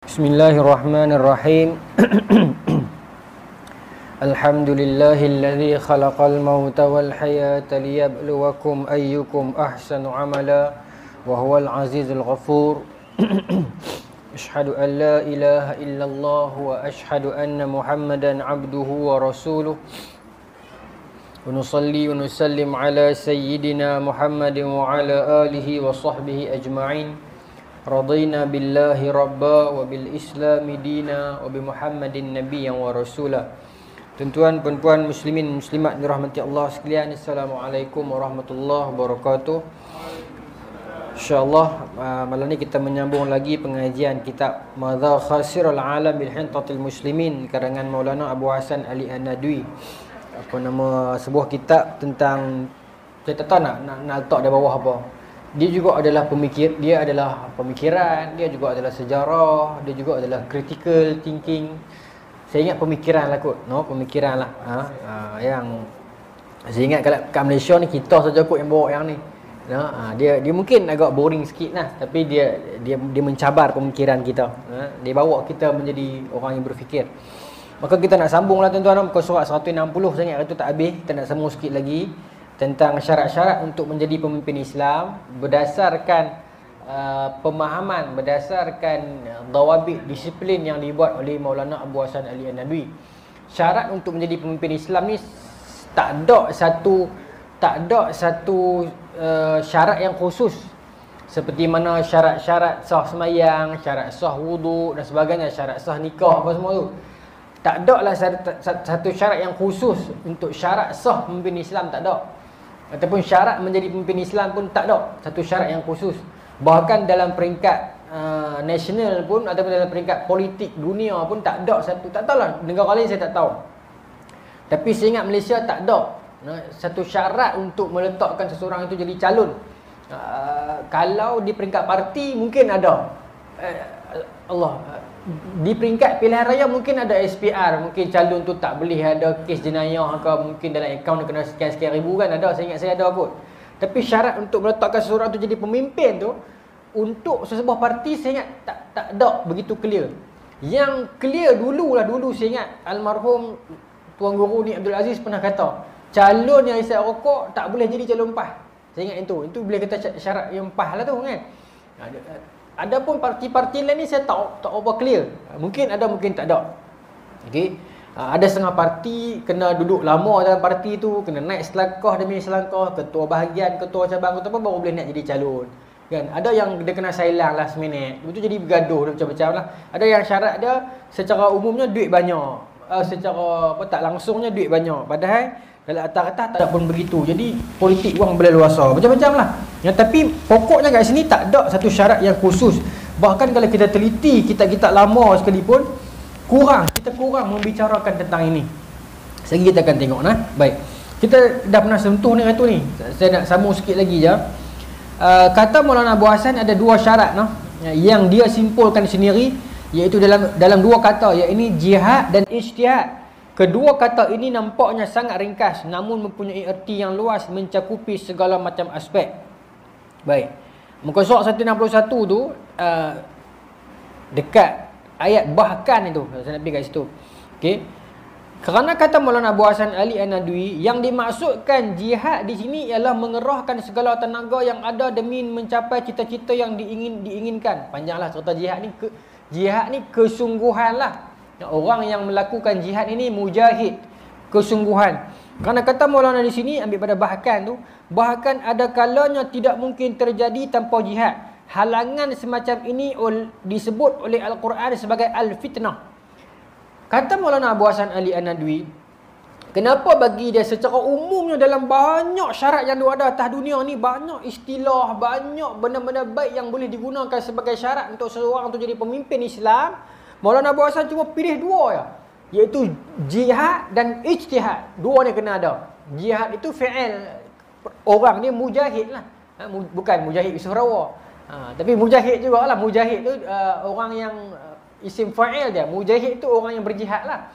Bismillahirrahmanirrahim. Alhamdulillahilladzi khalaqal mauta wal hayata liyabluwakum ayyukum ahsanu amala wa huwal azizul ghafur. Asyhadu an la ilaha illallah wa asyhadu anna Muhammadan abduhu wa rasuluh. Wa nusalli wa nusallim ala sayyidina Muhammadin wa ala alihi wa sahbihi ajma'in. Radina billahi rabba wa bil islami dina wa bi Muhammadin nabiyyan wa rasula. Tuan-tuan puan-puan muslimin muslimat dirahmati Allah sekalian, Assalamualaikum warahmatullahi wabarakatuh. InsyaAllah malam ni kita menyambung lagi pengajian kitab Madha Khasirul Alam bil Hintatil Muslimin karangan Maulana Abu Hasan Ali An-Nadwi. Apa nama sebuah kitab tentang, saya tak tahu nak letak di bawah apa. Dia juga adalah pemikiran, dia juga adalah sejarah, dia juga adalah critical thinking. Saya ingat pemikiran lah kot, pemikiran lah. Yang saya ingat kalau kat Malaysia ni kita saja kot yang bawa yang ni. Dia mungkin agak boring sikit lah, tapi dia mencabar pemikiran kita. Dia bawa kita menjadi orang yang berfikir. Maka kita nak sambung lah tuan-tuan, muka surat 160 saya ingat itu tak habis, kita nak sambung sikit lagi tentang syarat-syarat untuk menjadi pemimpin Islam berdasarkan pemahaman, berdasarkan dawabit disiplin yang dibuat oleh Maulana Abu Hasan Ali An-Nadwi. Syarat untuk menjadi pemimpin Islam ni tak ada satu syarat yang khusus, seperti mana syarat-syarat sah semayang, syarat sah wuduk dan sebagainya, syarat sah nikah, apa semua tu. Tak ada lah satu syarat yang khusus untuk syarat sah pemimpin Islam, tak ada. Ataupun syarat menjadi pemimpin Islam pun tak ada satu syarat yang khusus. Bahkan dalam peringkat nasional pun ataupun dalam peringkat politik dunia pun tak ada satu. Tak tahulah negara lain, saya tak tahu. Tapi saya ingat Malaysia tak ada satu syarat untuk meletakkan seseorang itu jadi calon. Kalau di peringkat parti mungkin ada. Di peringkat pilihan raya mungkin ada SPR, mungkin calon tu tak boleh ada kes jenayah ke, mungkin dalam akaun kena sekian-sekian ribu kan, ada, saya ingat saya ada kot. Tapi syarat untuk meletakkan seseorang tu jadi pemimpin tu untuk sesebuah parti saya ingat tak ada begitu clear. Yang clear dulu saya ingat almarhum Tuan Guru ni Abdul Aziz pernah kata, calon yang isap rokok tak boleh jadi calon PAS. Saya ingat itu boleh kata syarat yang PAS lah tu kan. Adapun parti-parti lain ni saya tak apa clear. Mungkin ada, mungkin tak ada. Okey. Ada setengah parti kena duduk lama dalam parti tu, kena naik selangkah demi selangkah, ketua bahagian, ketua cabang, ketua apa baru boleh nak jadi calon. Kan? Ada yang dia kena silang last minute. Itu jadi bergaduh macam-macam lah. Ada yang syarat dia secara umumnya duit banyak. Secara tak langsungnya duit banyak. Padahal dalam atas-atas tak pun begitu. Jadi politik wang berleluasa, macam-macam lah. Tapi pokoknya kat sini tak ada satu syarat yang khusus. Bahkan kalau kita teliti kitab-kitab lama sekalipun, kita kurang membicarakan tentang ini. Sekali kita akan tengok nah. Baik. Kita dah pernah sentuh ni tu ni. Saya nak sambung sikit lagi je. Kata Maulana Abu Hasan ada dua syarat yang dia simpulkan sendiri, iaitu dalam dua kata, iaitu jihad dan ijtihad. Kedua kata ini nampaknya sangat ringkas namun mempunyai erti yang luas, mencakupi segala macam aspek. Baik. Muka surat 161 tu dekat ayat bahkan itu. Saya nak pergi kat situ. Okey. Kerana kata Maulana Abu Hasan Ali An-Nadwi, yang dimaksudkan jihad di sini ialah mengerahkan segala tenaga yang ada demi mencapai cita-cita yang diinginkan. Panjanglah cerita jihad ni. Jihad ni kesungguhan lah. Orang yang melakukan jihad ini mujahid, kesungguhan. Kerana kata Maulana di sini ambil pada bahkan tu, bahkan ada kalanya tidak mungkin terjadi tanpa jihad. Halangan semacam ini disebut oleh Al-Quran sebagai al-fitnah. Kata Maulana Abu Hasan Ali An-Nadwi, kenapa bagi dia secara umumnya dalam banyak syarat yang ada atas dunia ni, banyak istilah, banyak benda-benda baik yang boleh digunakan sebagai syarat untuk seseorang untuk jadi pemimpin Islam, Maulana Abu Hasan cuma pilih dua je, iaitu jihad dan ijtihad. Dua ni kena ada. Jihad itu fi'il, orang ni mujahid lah, bukan mujahid Yusufrawa, tapi mujahid juga lah. Mujahid tu orang yang isim fa'il dia. Mujahid tu orang yang berjihad lah.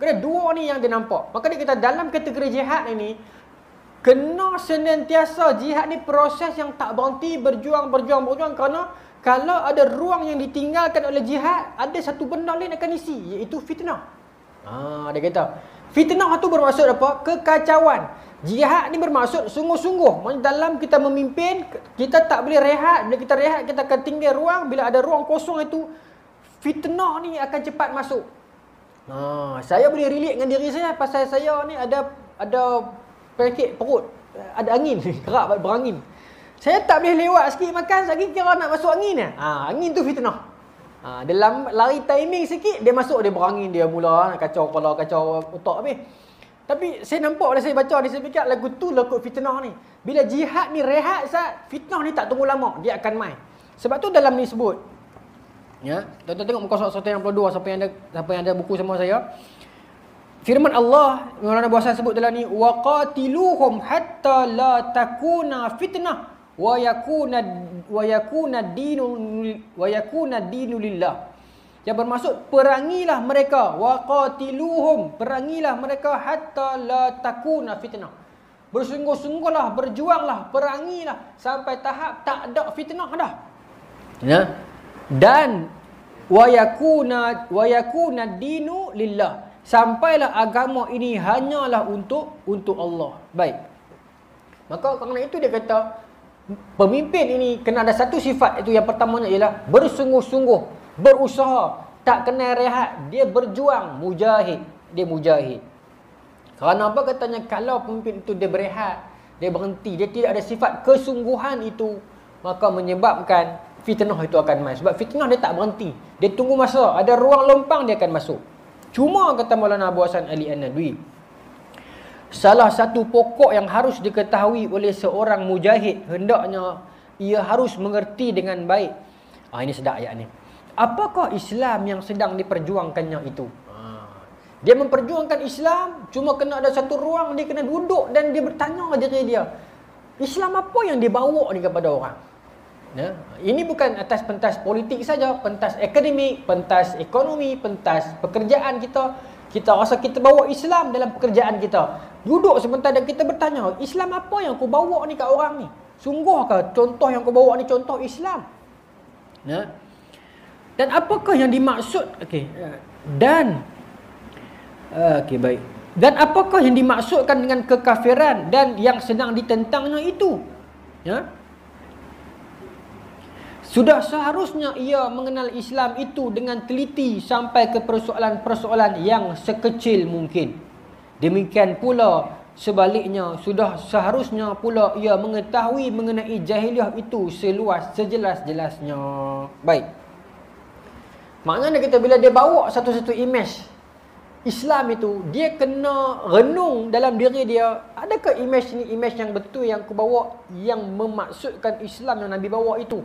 Kena dua ni yang dia nampak. Maka dia kata dalam kategori jihad ini kena senantiasa, jihad ni proses yang tak berhenti, berjuang kerana kalau ada ruang yang ditinggalkan oleh jihad, ada satu benda lain akan isi, iaitu fitnah. Dia kata, fitnah tu bermaksud apa? Kekacauan. Jihad ni bermaksud sungguh-sungguh. Maksud dalam kita memimpin, kita tak boleh rehat. Bila kita rehat, kita akan tinggal ruang. Bila ada ruang kosong itu, fitnah ni akan cepat masuk. Saya boleh relate dengan diri saya pasal saya ni ada penyakit perut, ada angin, kerak berangin. Saya tak boleh lewat sikit makan, lagi kira nak masuk angin ni. Angin tu fitnah. Dalam lari timing sikit, dia masuk, dia berangin, dia mula kacau kepala, kacau otak habis. Tapi saya nampak bila saya baca ni, saya fikir lagu tu lagu fitnah ni. Bila jihad ni rehat sat, fitnah ni tak tunggu lama, dia akan main. Sebab tu dalam ni sebut, ya, tuan-tuan tengok muka surat 162, siapa yang ada buku sama saya. Firman Allah, Maulana Abu Hasan sebut dalam ni, wa qatiluhum hatta la takuna fitnah wa yakuna dinu lillah. Yang bermaksud perangilah mereka, wa qatiluhum, perangilah mereka hatta la takuna fitnah. Bersungguh-sungguhlah, berjuanglah, perangilah sampai tahap tak ada fitnah dah. Ya. Dan wa yakuna dinu lillah. Sampailah agama ini hanyalah untuk Allah. Baik. Maka kerana itu dia kata pemimpin ini kena ada satu sifat, itu yang pertamanya ialah bersungguh-sungguh, berusaha, tak kena rehat, dia berjuang, mujahid, dia mujahid. Kerana apa katanya, kalau pemimpin itu dia berehat, dia berhenti, dia tidak ada sifat kesungguhan itu, maka menyebabkan fitnah itu akan main. Sebab fitnah dia tak berhenti, dia tunggu masa, ada ruang lompang dia akan masuk. Cuma kata Maulana Abu Hasan Ali An-Nadwi, salah satu pokok yang harus diketahui oleh seorang mujahid, hendaknya ia harus mengerti dengan baik. Ini sedap ayat ni. Apakah Islam yang sedang diperjuangkannya itu? Dia memperjuangkan Islam, cuma kena ada satu ruang, dia kena duduk dan dia bertanya diri dia, Islam apa yang dia bawa ni kepada orang? Ya? Ini bukan atas pentas politik saja, pentas akademik, pentas ekonomi, pentas pekerjaan kita. Kita rasa kita bawa Islam dalam pekerjaan kita. Duduk sebentar dan kita bertanya, Islam apa yang kau bawa ni kat orang ni? Sungguhkah contoh yang kau bawa ni contoh Islam? Ya? Dan apakah yang dimaksud? Baik. Dan apakah yang dimaksudkan dengan kekafiran dan yang sedang ditentangnya itu? Ya? Sudah seharusnya ia mengenal Islam itu dengan teliti sampai ke persoalan-persoalan yang sekecil mungkin. Demikian pula sebaliknya, sudah seharusnya pula ia mengetahui mengenai jahiliah itu sejelas-jelasnya. Baik. Maknanya kita bila dia bawa satu-satu imej Islam itu, dia kena renung dalam diri dia, adakah imej ni imej yang betul yang aku bawa, yang memaksudkan Islam yang Nabi bawa itu?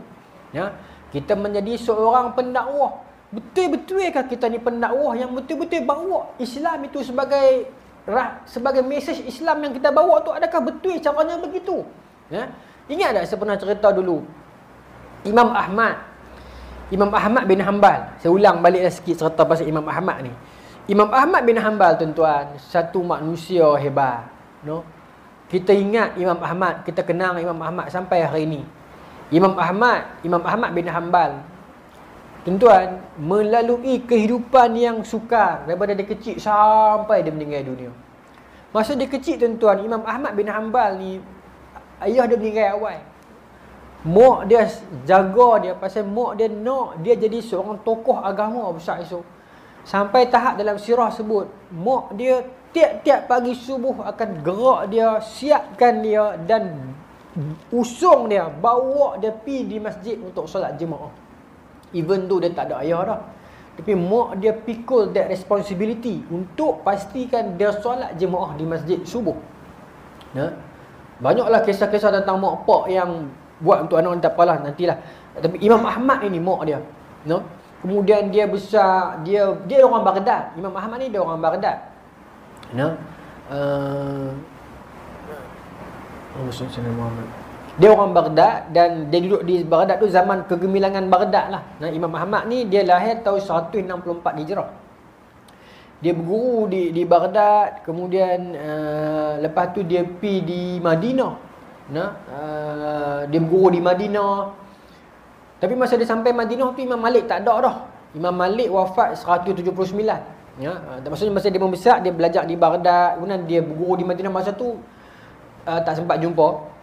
Ya, kita menjadi seorang pendakwah, betul-betulkah kita ni pendakwah yang betul-betul bawa Islam itu sebagai mesej Islam yang kita bawa tu, adakah betul caranya begitu? Ya, ingat tak saya pernah cerita dulu Imam Ahmad bin Hanbal. Saya ulang baliklah sikit cerita pasal Imam Ahmad ni. Imam Ahmad bin Hanbal, tuan-tuan, satu manusia hebat, no? Kita ingat Imam Ahmad, kita kenang Imam Ahmad sampai hari ini. Imam Ahmad bin Hanbal, tuan-tuan, melalui kehidupan yang sukar daripada dia kecil sampai dia meninggal dunia. Masa dia kecil, tuan-tuan, Imam Ahmad bin Hanbal ni, ayah dia meninggal awal. Mak dia jaga dia pasal mak dia nak dia jadi seorang tokoh agama besar esok. Sampai tahap dalam sirah sebut, mak dia tiap-tiap pagi subuh akan gerak dia, siapkan dia dan usung dia, bawa dia pergi di masjid untuk solat jemaah. Even tu dia tak ada ayah dah, tapi mak dia pikul that responsibility untuk pastikan dia solat jemaah di masjid subuh. Ya? Banyaklah kisah-kisah tentang mak pak yang buat untuk anak, tak apalah, nantilah. Tapi Imam Ahmad ini mak dia, no? Kemudian dia besar, dia orang Baghdad. Imam Ahmad ni dia orang Baghdad, no? Dia orang Baghdad dan dia duduk di Baghdad tu zaman kegemilangan Baghdad lah. Nah, Imam Ahmad ni dia lahir tahun 164 Hijrah. Dia berguru di Baghdad, kemudian lepas tu dia pergi di Madinah. Nah, dia berguru di Madinah. Tapi masa dia sampai Madinah tu Imam Malik tak ada dah. Imam Malik wafat 179. Ya, maksudnya masa dia membesar dia belajar di Baghdad, kemudian dia berguru di Madinah masa tu tak sempat jumpa.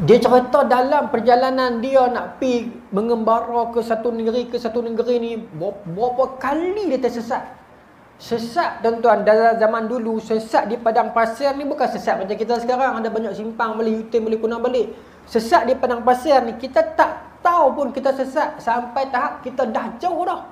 Dia cerita dalam perjalanan dia nak pergi mengembara ke satu negeri ni, berapa kali dia tersesat. Sesat tuan-tuan, dalam zaman dulu sesat di padang pasir ni bukan sesat macam kita sekarang, ada banyak simpang boleh U-turn, boleh kunang balik. Sesat di padang pasir ni kita tak tahu pun kita sesat sampai tahap kita dah jauh dah.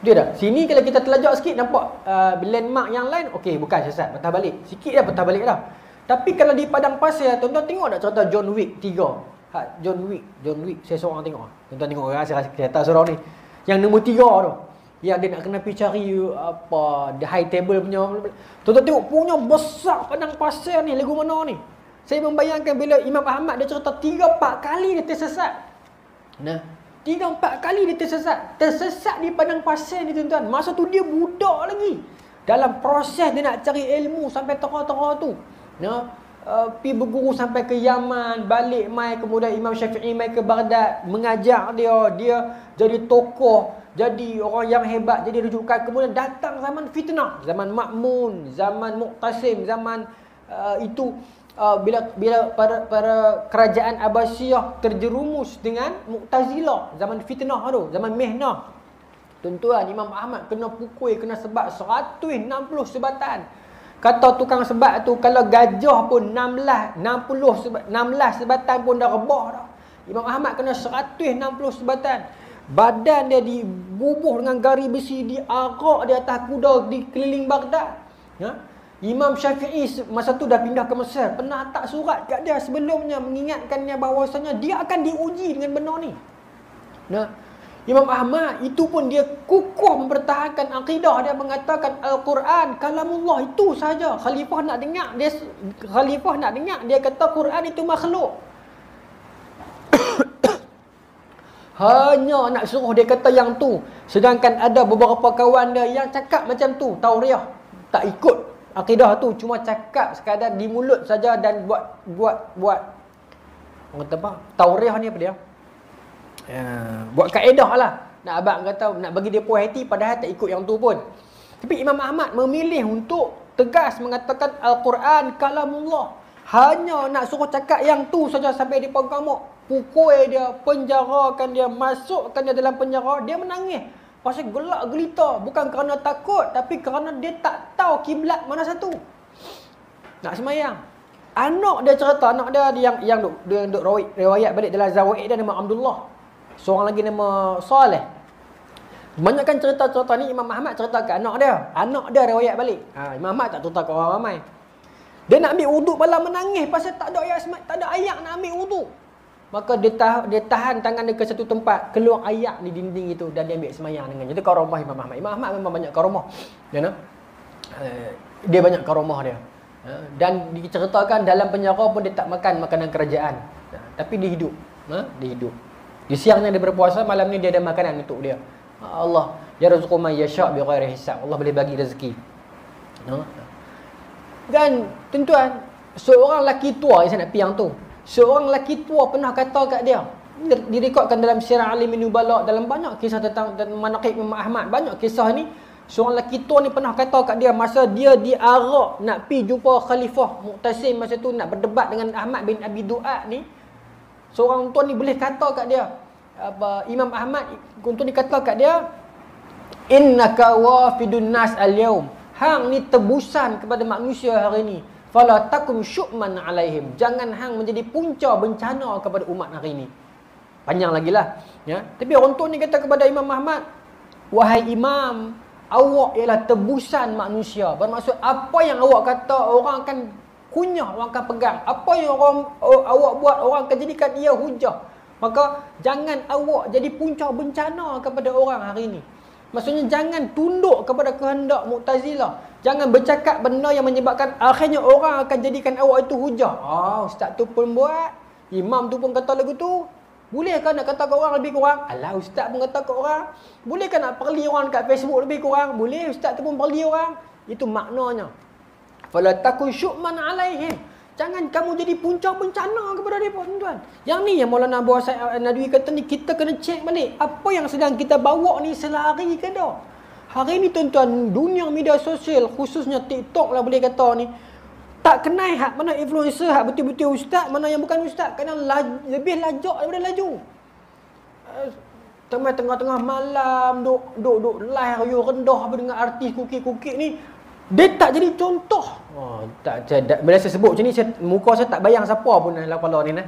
Dia dah. Sini kalau kita terlajak sikit nampak landmark yang lain, okey bukan sesat, patah balik. Sikit dah patah balik dah. Tapi kalau di padang pasir, tuan-tuan tengok tak cerita John Wick 3? John Wick saya seorang tengok. Tuan-tuan tengok rasa kereta seorang ni. Yang nombor 3 tu. Yang dia nak kena pergi cari the high table punya. Tuan-tuan tengok punya besar padang pasir ni, lagu mana ni? Saya membayangkan bila Imam Ahmad dia cerita 3-4 kali dia tersesat. Nah, 3-4 kali dia tersesat. Tersesat di padang pasir ni tuan-tuan. Masa tu dia budak lagi. Dalam proses dia nak cari ilmu sampai tengah-tengah tu. Pergi berguru sampai ke Yaman, balik mai, kemudian Imam Syafi'i mai ke Baghdad, mengajar dia jadi tokoh, jadi orang yang hebat, jadi rujukan. Kemudian datang zaman fitnah, zaman Ma'mun, zaman Mu'tasim, zaman bila para kerajaan Abbasiyah terjerumus dengan Mu'tazilah, zaman fitnah tu, zaman mihnah. Tuan-tuan, Imam Ahmad kena pukul, kena sebat 160 sebatan. Kata tukang sebat tu, kalau gajah pun 16 sebatan pun dah rebah dah. Imam Ahmad kena 160 sebatan. Badan dia dibubuh dengan gari besi, diarak di atas kuda di keliling Baghdad. Ya? Imam Syafi'i masa tu dah pindah ke Mesir, pernah hantar surat kat dia sebelumnya mengingatkannya bahawasanya dia akan diuji dengan benda ni. Nah, Imam Ahmad itu pun dia kukuh mempertahankan akidah. Dia mengatakan Al-Quran kalamullah, itu saja. Khalifah nak dengar dia kata Quran itu makhluk. Hanya nak suruh dia kata yang tu. Sedangkan ada beberapa kawan dia yang cakap macam tu, tauriah, tak ikut akidah tu, cuma cakap sekadar di mulut saja dan buat orang kata apa? Tauriah ni apa dia? Buat kaedah lah. Nak abang kata nak bagi dia puas hati, padahal tak ikut yang tu pun. Tapi Imam Ahmad memilih untuk tegas mengatakan Al-Quran kalamullah. Hanya nak suruh cakap yang tu saja sampai dia pengkamuk. Pukul dia, penjarakan dia, masukkan dia dalam penjara. Dia menangis. Pasal gelak gelita. Bukan kerana takut, tapi kerana dia tak tahu kiblat mana satu. Nak semayang. Anak dia cerita, anak dia yang duk riwayat balik dalam Zawaid dia nama Abdullah. Seorang lagi nama Saleh. Banyakkan cerita-cerita ni Imam Ahmad cerita ke anak dia. Anak dia riwayat balik. Imam Ahmad tak cerita ke orang ramai. Dia nak ambil wuduk malah menangis pasal tak ada ayak nak ambil wuduk. Maka dia tahan tangan dia ke satu tempat, keluar ayak di dinding itu dan dia ambil semayang dengan. Itu karamah Imam Ahmad. Imam Ahmad memang banyak karamah. Dia banyak karamah dia. Dan diceritakan dalam penjara pun dia tak makan makanan kerajaan. Tapi dia hidup. Dia hidup. Di siangnya dia berpuasa, malam ni dia ada makanan untuk dia. Allah yarzuqu man yasha' bighairi hisab. Allah boleh bagi rezeki. Dan tuan-tuan, seorang lelaki tua yang saya nak piang tu. Seorang lelaki tua pernah kata kat dia. Direkodkan dalam Sirah Alamin Nubala, dalam banyak kisah tentang manaqib Imam Ahmad, banyak kisah ni. Seorang lelaki tua ni pernah kata kat dia masa dia diarak nak pi jumpa Khalifah Mu'tasim masa tu, nak berdebat dengan Ahmad bin Abi Du'ad ni. Seorang tuan ni boleh kata kat dia, Imam Ahmad tuan ni kata kat dia, innaka wafidun nas al-yawm, hang ni tebusan kepada manusia hari ni, fala takum syu'man alaihim, jangan hang menjadi punca bencana kepada umat hari ni. Panjang lagi lah ya. Tapi orang tuan ni kata kepada Imam Ahmad, wahai imam, awak ialah tebusan manusia. Bermaksud apa yang awak kata orang akan kunyah, orang akan pegang. Apa yang awak buat, orang akan jadikan ia hujah. Maka jangan awak jadi punca bencana kepada orang hari ini. Maksudnya jangan tunduk kepada kehendak Mu'tazilah. Jangan bercakap benda yang menyebabkan akhirnya orang akan jadikan awak itu hujah. Ustaz tu pun buat, imam tu pun kata lagu tu. Bolehkah nak kata ke orang lebih kurang? Alah, ustaz pun kata ke orang. Bolehkah nak perli orang kat Facebook lebih kurang? Boleh, ustaz tu pun perli orang. Itu maknanya. Fala takun syu'man alaihim. Jangan kamu jadi punca bencana kepada mereka, tuan-tuan. Yang ni yang Maulana Abu Hasan Nadwi kata ni, kita kena cek balik. Apa yang sedang kita bawa ni selari ke dah? Hari ni tuan-tuan, dunia media sosial, khususnya TikTok lah boleh kata ni, tak kenal hak mana influencer, hak betul-betul ustaz, mana yang bukan ustaz. Kerana lebih lajak daripada laju. Tengah-tengah malam, duk live rayu rendah dengan artis kukik-kukik ni, dia tak jadi contoh. Bila saya sebut macam ni, muka saya tak bayang siapa pun dalam kepala ni.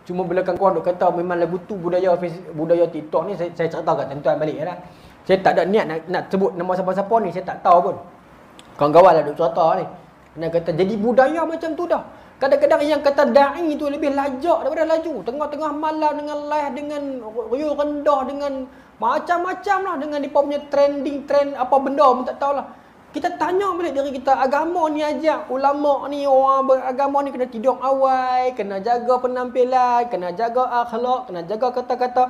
Cuma bila kawan-kawan duk kata memang lagu tu budaya TikTok ni, saya cerita kat tuan-tuan balik lah. Saya tak ada niat nak sebut nama siapa-siapa ni, saya tak tahu pun. Kawan-kawan lah duk cerita ni. Dia kata jadi budaya macam tu dah. Kadang-kadang yang kata da'i tu lebih lajak daripada laju. Tengah-tengah malam dengan live, dengan rayu rendah, dengan macam-macam lah. Dengan dia punya trending, trend apa benda pun tak tahulah. Kita tanya balik diri kita, agama ni ajak, ulama ni, orang beragama ni kena tidur awal, kena jaga penampilan, kena jaga akhlak, kena jaga kata-kata.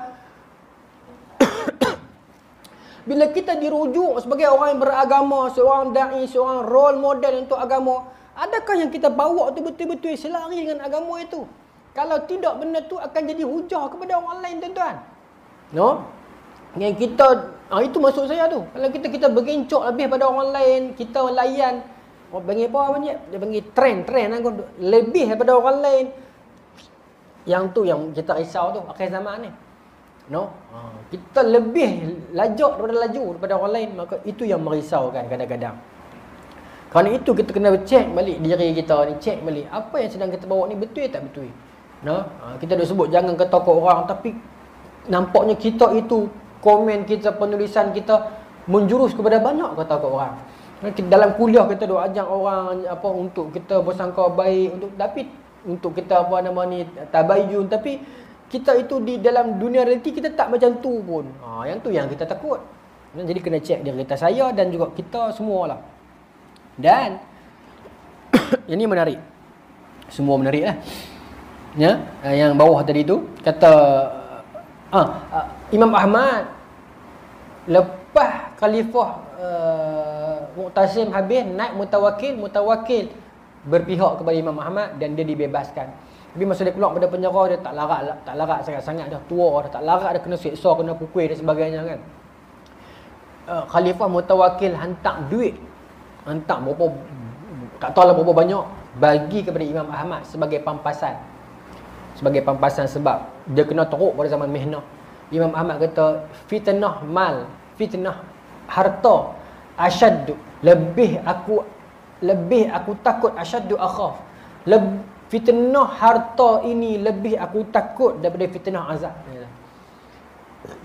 Bila kita dirujuk sebagai orang yang beragama, seorang da'i, seorang role model untuk agama, adakah yang kita bawa tu betul-betul selari dengan agama itu? Kalau tidak, benda tu akan jadi hujah kepada orang lain, tuan-tuan. No? Yang kita, itu maksud saya tu. Kalau kita bergencok lebih pada orang lain, kita layan, orang panggil apa dia? Dia panggil trend lah, lebih daripada orang lain. Yang tu yang kita risau tu, akhir zaman ni. No? Kita lebih lajak daripada laju daripada orang lain, maka itu yang merisaukan kadang-kadang. Kerana itu kita kena cek balik diri kita ni, cek balik apa yang sedang kita bawa ni betul tak betul. No? Kita dah sebut jangan kata kat orang, tapi nampaknya kita itu, komen kita, penulisan kita menjurus kepada banyak kata kat orang. Dalam kuliah kita dah ajak orang apa untuk kita bersangka baik, tapi untuk kita apa nama ni tabayyun, tapi kita itu di dalam dunia realiti kita tak macam tu pun. Yang tu yang kita takut. Jadi kena cek diri kita, saya dan juga kita semualah. Dan ini menarik. Semua menarik lah. Ya, yang bawah tadi tu kata Imam Ahmad lepas Khalifah Mu'tasim habis, naik Mutawakil berpihak kepada Imam Ahmad dan dia dibebaskan. Tapi masa dia keluar pada penjara, dia tak larat sangat-sangat dah, tua dah, tak larat dah, kena seksa, kena pukul dan sebagainya kan. Khalifah Mutawakil hantar duit, hantar berapa, tak tahu lah berapa banyak, bagi kepada Imam Ahmad sebagai pampasan. Sebagai pampasan sebab dia kena teruk pada zaman Mihnah. Imam Ahmad kata fitnah mal, fitnah harta, asyaddu, lebih aku takut, asyaddu akhaf, fitnah harta ini lebih aku takut daripada fitnah azab.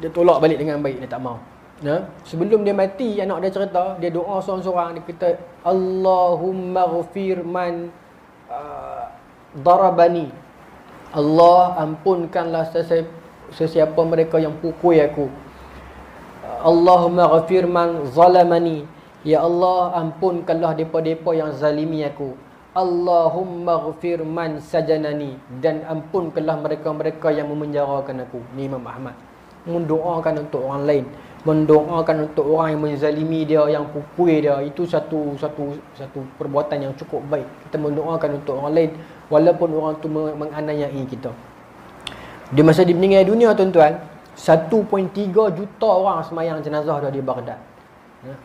Dia tolak balik dengan baik, dia tak mau. Sebelum dia mati, anak dia cerita, dia doa seorang-seorang, dia kata Allahumma ghafir man darabani, Allah ampunkanlah sesiapa mereka yang pukul aku. Allahumma ghafir man zalamani, ya Allah ampunkanlah depa-depa yang zalimi aku. Allahumma ghafir man sajanani, dan ampunkanlah mereka-mereka yang memenjarakan aku. Ni Imam Ahmad mendoakan untuk orang lain, mendoakan untuk orang yang menzalimi dia, yang pukul dia. Itu satu perbuatan yang cukup baik. Kita mendoakan untuk orang lain walaupun orang tu menganiayai kita. Di masa dia meninggal dunia, tuan-tuan, 1.3 juta orang semayang jenazah dia di Baghdad.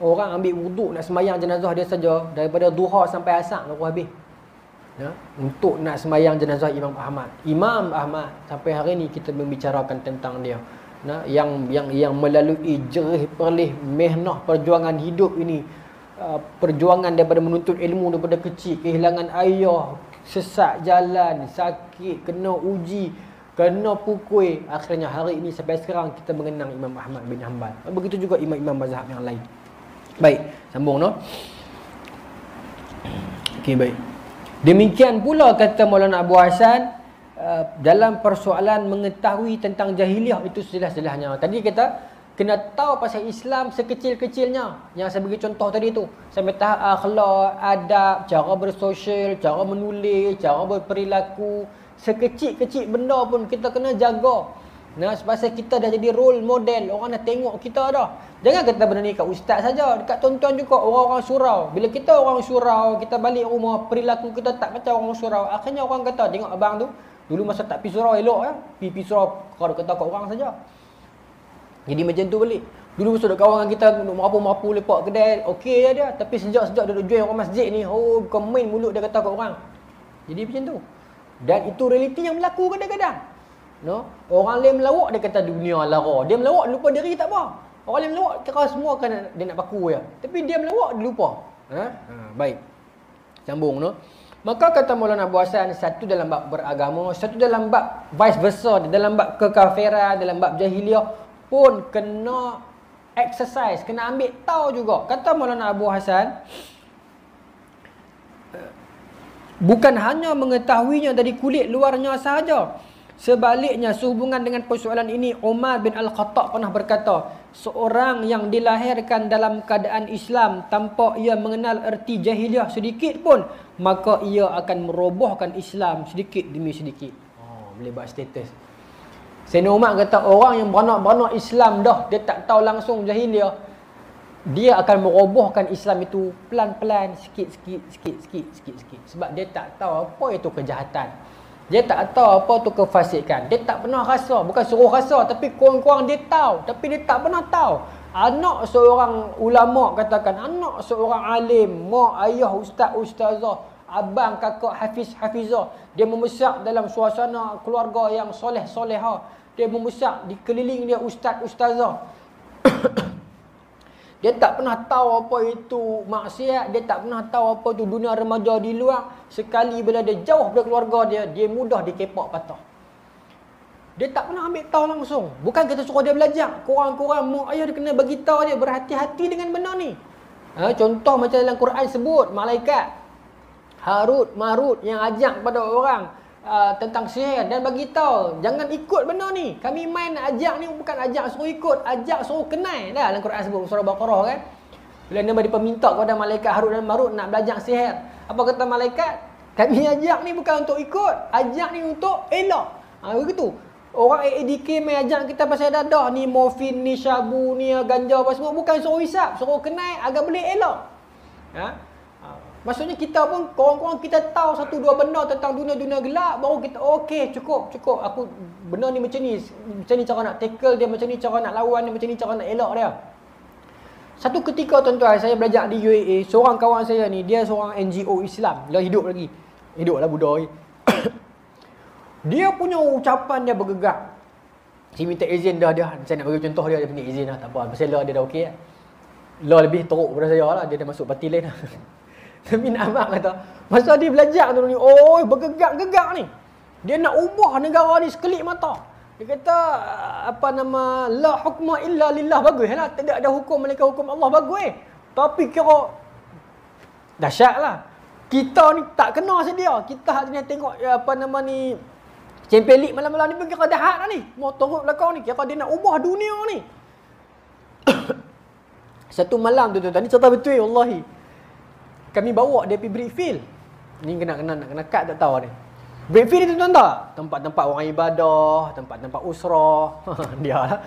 Orang ambil wuduk nak semayang jenazah dia saja daripada duha sampai asar baru habis. Untuk nak semayang jenazah Imam Ahmad. Imam Ahmad sampai hari ni kita membicarakan tentang dia. Yang melalui jerih perlih mihnah perjuangan hidup ini, perjuangan daripada menuntut ilmu daripada kecil, kehilangan ayah, sesak jalan, sakit, kena uji, kena pukul, akhirnya hari ini sampai sekarang kita mengenang Imam Ahmad bin Hanbal. Begitu juga imam-imam mazhab yang lain. Baik, sambung no. Okey, baik. Demikian pula kata Maulana Abu Hasan dalam persoalan mengetahui tentang jahiliah itu sejelas-jelasnya. Tadi kita kena tahu pasal Islam sekecil-kecilnya. Yang saya bagi contoh tadi tu, sampai tahap akhlak, adab, cara bersosial, cara menulis, cara berperilaku. Sekecil-kecil benda pun kita kena jaga. Nah, sebab kita dah jadi role model, orang dah tengok kita dah. Jangan kata benda ni kat ustaz saja, dekat tuan-tuan juga, orang-orang surau. Bila kita orang surau, kita balik rumah, perilaku kita tak macam orang surau. Akhirnya orang kata, tengok abang tu, dulu masa tak pergi surau elok ya. Pergi surau, kalau kata kat orang saja. Jadi macam tu balik. Dulu masa duduk kawan dengan kita, duduk merapu-merapu lepak kedai, okey je dia. Tapi sejak-sejak duduk join orang masjid ni, bukan main mulut dia kata kat orang. Jadi macam tu. Dan itu realiti yang berlaku kadang-kadang. No? Orang lain melawak, dia kata dunia lara. Dia melawak, dia lupa diri tak apa. Orang lain melawak, kira semua kan dia nak baku je. Tapi dia melawak, dia lupa. Baik. Sambung, no? Maka kata Maulana Abu Hasan, satu dalam bab beragama, satu dalam bab vice versa, dalam bab kekafiran, dalam bab jahiliah pun kena exercise, kena ambil tahu juga. Kata Maulana Abu Hasan, bukan hanya mengetahuinya dari kulit luarnya sahaja. Sebaliknya, sehubungan dengan persoalan ini, Umar bin Al-Khattab pernah berkata, seorang yang dilahirkan dalam keadaan Islam tanpa ia mengenal erti jahiliah sedikit pun, maka ia akan merobohkan Islam sedikit demi sedikit. Boleh buat status. Sayyidina Umar kata, orang yang beranak-beranak Islam dah, dia tak tahu langsung jahiliah, dia akan merobohkan Islam itu pelan-pelan, sikit-sikit. Sebab dia tak tahu apa itu kejahatan. Dia tak tahu apa tu kefasikan. Dia tak pernah rasa, bukan suruh rasa, tapi kurang-kurang dia tahu, tapi dia tak pernah tahu. Anak seorang ulama katakan, anak seorang alim, mak, ayah, ustaz, ustazah, abang, kakak, hafiz, hafizah, dia membesar dalam suasana keluarga yang soleh-solehah. Dia membesar dikeliling dia ustaz, ustazah. Dia tak pernah tahu apa itu maksiat, dia tak pernah tahu apa itu dunia remaja di luar. Sekali bila dia jauh dari keluarga dia mudah dikepak patah. Dia tak pernah ambil tahu langsung. Bukan kita suruh dia belajar. Kurang-kurang mak ayah dia kena bagi tahu dia, berhati-hati dengan benda ni. Contoh macam dalam Quran sebut, malaikat Harut, Marut yang ajak kepada orang tentang sihir dan bagi tahu jangan ikut benda ni. Kami main nak ajak ni bukan ajak suruh ikut, ajak suruh kenal. Dah dalam Quran sebut surah Baqarah kan. Bila Nabi diminta kepada malaikat Harut dan Marut nak belajar sihir. Apa kata malaikat? Kami ajak ni bukan untuk ikut, ajak ni untuk elok. Begitu. Orang AADK main ajak kita pasal dadah ni, morfin ni, syabu ni, ganja apa semua, bukan suruh hisap, suruh kenal agar boleh elok. Maksudnya kita pun korang-korang kita tahu satu dua benda tentang dunia-dunia gelap, baru kita okey cukup aku benda ni macam ni cara nak tackle dia, macam ni cara nak lawan dia, macam ni cara nak elak dia. Satu ketika tuan-tuan, saya belajar di UAE, seorang kawan saya ni dia seorang NGO Islam, dia hidup lagi. Hiduplah Buddha ni. Dia punya ucapan dia bergegak. Saya minta izin dah dia. Saya nak bagi contoh dia punya izin dah, tak apa. Pasal dia dah okey. Lah lebih teruk daripada saya lah, dia dah masuk parti lain lah. Tapi nak abang kata, masa dia belajar tu ni, bergegak-gegak ni. Dia nak ubah negara ni sekelip mata. Dia kata, la hukma illa lillah, bagus lah. Tidak ada hukum melainkan hukum Allah, bagus. Tapi kira, dahsyat lah. Kita ni tak kena sedia. Kita hanya tengok, Champion League malam-malam ni pun kira dahat lah ni. Mau teruk belakang ni, kira dia nak ubah dunia ni. Satu malam tu tuan-tuan, ni cerita betul wallahi. Kami bawa dia pergi Brickfield. Ni kena kat tak tahu ni. Brickfield ni tuan-tuan tak? Tempat-tempat orang ibadah, tempat-tempat usrah. Dia lah.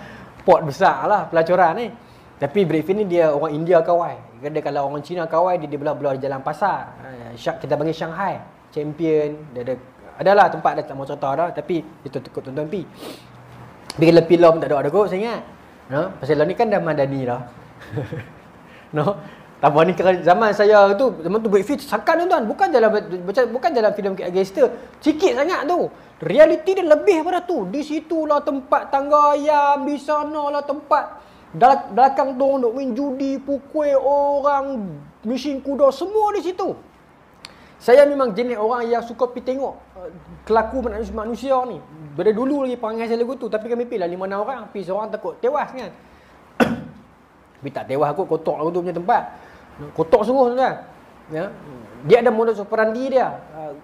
Port besar lah pelacuran ni. Tapi Brickfield ni dia orang India kawai. Dia kalau orang Cina kawai, dia belah-belah di jalan pasar. Kita panggil Shanghai. Champion. Dia adalah tempat dia tak mau cerita dah. Tapi itu tukut tuan-tuan pergi. Bila pilar pun tak ada kot, saya ingat. Pasal ni kan dah Madani dah. Tambah ni zaman saya tu, zaman tu Brickfield sakan tuan-tuan, bukan dalam filem gangster. Sikit sangat tu. Realiti dia lebih pada tu. Di situlah tempat tangga ayam, di sanalah tempat belakang tu orang duk main judi, pukul orang, mesin kuda, semua di situ. Saya memang jenis orang yang suka pergi tengok kelaku manusia ni. Dari dulu lagi perangai saya lagu tu, tapi kami pergi lah 5-6 orang, pergi seorang takut tewas kan. Tapi tak tewas kot, kotak lagu tu punya tempat. Kotak sungguh tuan-tuan. Ya. Dia ada modus operandi dia.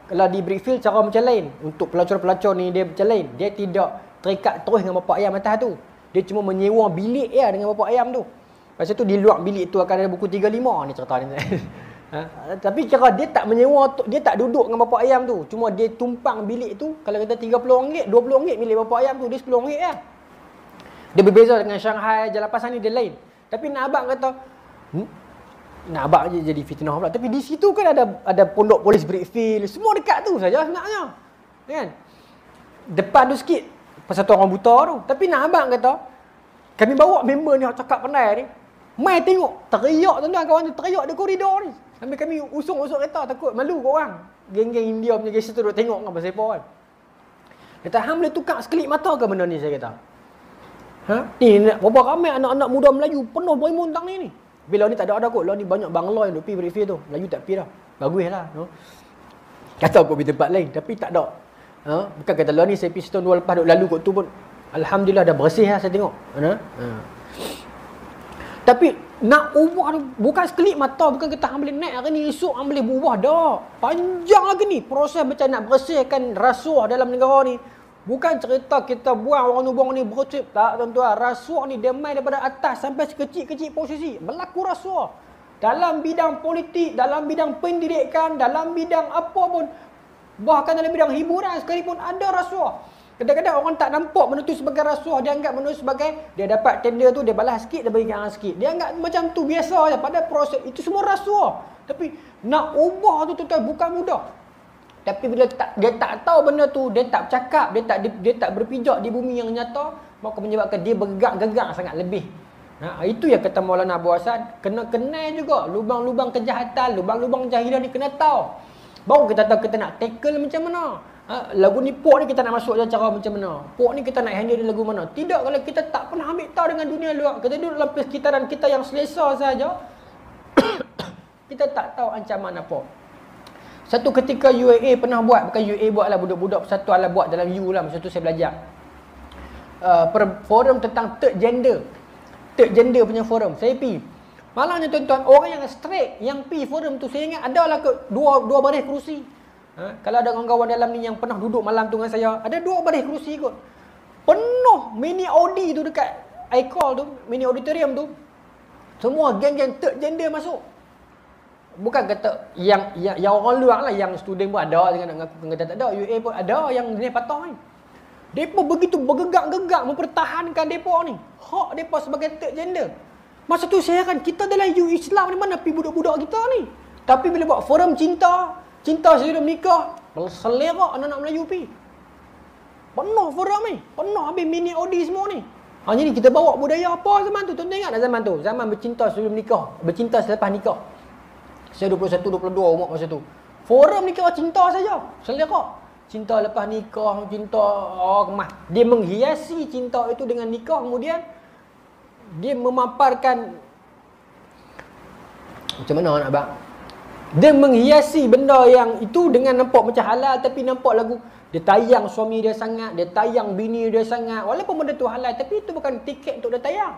Kalau di Brickfield cara macam lain. Untuk pelacur-pelacur ni dia macam lain. Dia tidak terikat terus dengan bapak ayam atas tu. Dia cuma menyewa bilik dia dengan bapak ayam tu. Lepas tu di luar bilik tu akan ada buku 35 ni cerita ni. Tapi kira dia tak menyewa, dia tak duduk dengan bapak ayam tu. Cuma dia tumpang bilik tu. Kalau kata RM30, RM20 milik bapak ayam tu, dia RM10 lah. Dia berbeza dengan Shanghai, Jalan Pasar ni dia lain. Tapi nak abang kata, nak abang je jadi fitnah pula. Tapi di situ kan ada pondok polis Brickfield, semua dekat tu saja sebenarnya. Kan? Depan tu sikit Persatuan Orang Buta tu. Tapi nak abang kata, kami bawa member ni cakap pandai ni. Mai tengok, teriak tuan-tuan kawan tu, teriak di koridor ni. Sampai kami usung-usung kereta, takut malu kau orang. Geng-geng India punya gangster tu duk tengok kan pasal apa kan. Kata, hang boleh tukar sekelip mata ke benda ni, saya kata. Ni berapa ramai anak-anak muda Melayu penuh berimun tang ni. Bila ni tak ada kot. Lah ni banyak bangla yang duk pergi Brickfield tu. Melayu tak pergi dah. Baguslah, no. Kata aku pergi tempat lain tapi tak ada. Bukan kata lah ni saya pergi setahun dua lepas duk lalu kot tu pun alhamdulillah dah bersih lah saya tengok. Tapi nak ubah tu bukan sekelip mata, bukan kita hang boleh naik hari ni esok hang boleh berubah dah. Panjang lagi ni proses macam nak bersihkan rasuah dalam negara ni. Bukan cerita kita buang orang nubang ni bercip. Tak tuan-tuan. Rasuah ni dia main daripada atas sampai sekecil-kecil posisi. Berlaku rasuah. Dalam bidang politik, dalam bidang pendidikan, dalam bidang apa pun. Bahkan dalam bidang hiburan sekalipun ada rasuah. Kadang-kadang orang tak nampak benda tu sebagai rasuah. Dia anggap benda tu sebagai, dia dapat tender tu, dia balas sikit, dia bagi orang sikit. Dia anggap macam tu biasa je. Pada proses, itu semua rasuah. Tapi nak ubah tu tuan-tuan bukan mudah. Tapi bila dia tak tahu benda tu, dia tak bercakap, dia tak berpijak di bumi yang nyata, maka menyebabkan dia bergerak-gerak sangat lebih. Itu yang kata Maulana Abu Hasan, kena kenal juga lubang-lubang kejahatan, lubang-lubang jahilah ni kena tahu. Baru kita tahu kita nak tackle macam mana. Lagu ni pok ni kita nak masuk cara macam mana. Pok ni kita nak handle lagu mana. Tidak kalau kita tak pernah ambil tahu dengan dunia luar. Kita duduk dalam persekitaran kita yang selesa saja. Kita tak tahu ancaman apa. Satu ketika UAA pernah buat, bukan UAA buat lah, budak-budak persatuan lah buat dalam U lah, masa tu saya belajar. Forum tentang third gender punya forum. Saya pergi. Malangnya tuan-tuan, orang yang straight yang pergi forum tu, saya ingat ada lah ke dua baris kerusi. Kalau ada kawan-kawan dalam ni yang pernah duduk malam tu dengan saya, ada 2 baris kerusi kot. Penuh mini Audi tu dekat iCall tu, mini auditorium tu. Semua geng-geng third gender masuk. Bukan kata yang orang luar lah, yang student pun ada, jangan kata tak ada, UA pun ada yang jenis patah ni. Depa begitu bergegak-gegak mempertahankan depa ni. Hak depa sebagai third gender. Masa tu saya kan kita dalam U Islam ni mana pi budak-budak kita ni. Tapi bila buat forum cinta sebelum nikah, selerak anak-anak Melayu pi. Penuh forum ni, penuh habis mini Audi semua ni. Jadi kita bawa budaya apa zaman tu? Tuan-tuan ingat tak zaman tu? Zaman bercinta sebelum nikah, bercinta selepas nikah. Saya 21, 22 umur masa tu. Forum ni kira cinta saja. Selerak. Cinta lepas nikah, cinta kemas. Dia menghiasi cinta itu dengan nikah. Kemudian dia memaparkan macam mana nak bang? Dia menghiasi benda yang itu dengan nampak macam halal, tapi nampak lagu dia tayang suami dia sangat, dia tayang bini dia sangat. Walaupun benda tu halal, tapi itu bukan tiket untuk dia tayang.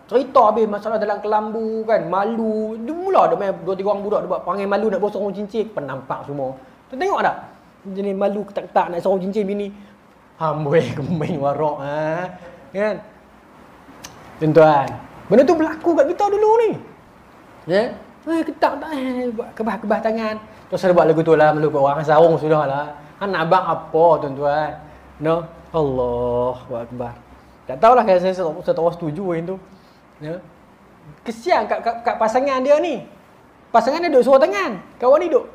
Cerita habis masalah dalam kelambu kan, malu. Dia mula ada main 2-3 orang budak dia buat panggil malu nak bawa sarung cincin, penampak semua. Tu tengok tak? Jenis malu ketak-ketak nak sarung cincin bini. Amboi main warak kan. Tuan-tuan, benda tu berlaku kat kita dulu ni. Ya. Ketak tak buat kebah-kebah tangan. Terus ada buat lagu tu lah, malu kat orang sarung sudahlah. Nak abang apa tuan-tuan? No. Allahu Akbar. Tak tahulah kalau saya tak setuju yang tu. Ya. Kesian kat pasangan dia ni. Pasangan dia duduk suruh tangan. Kawan ni duduk.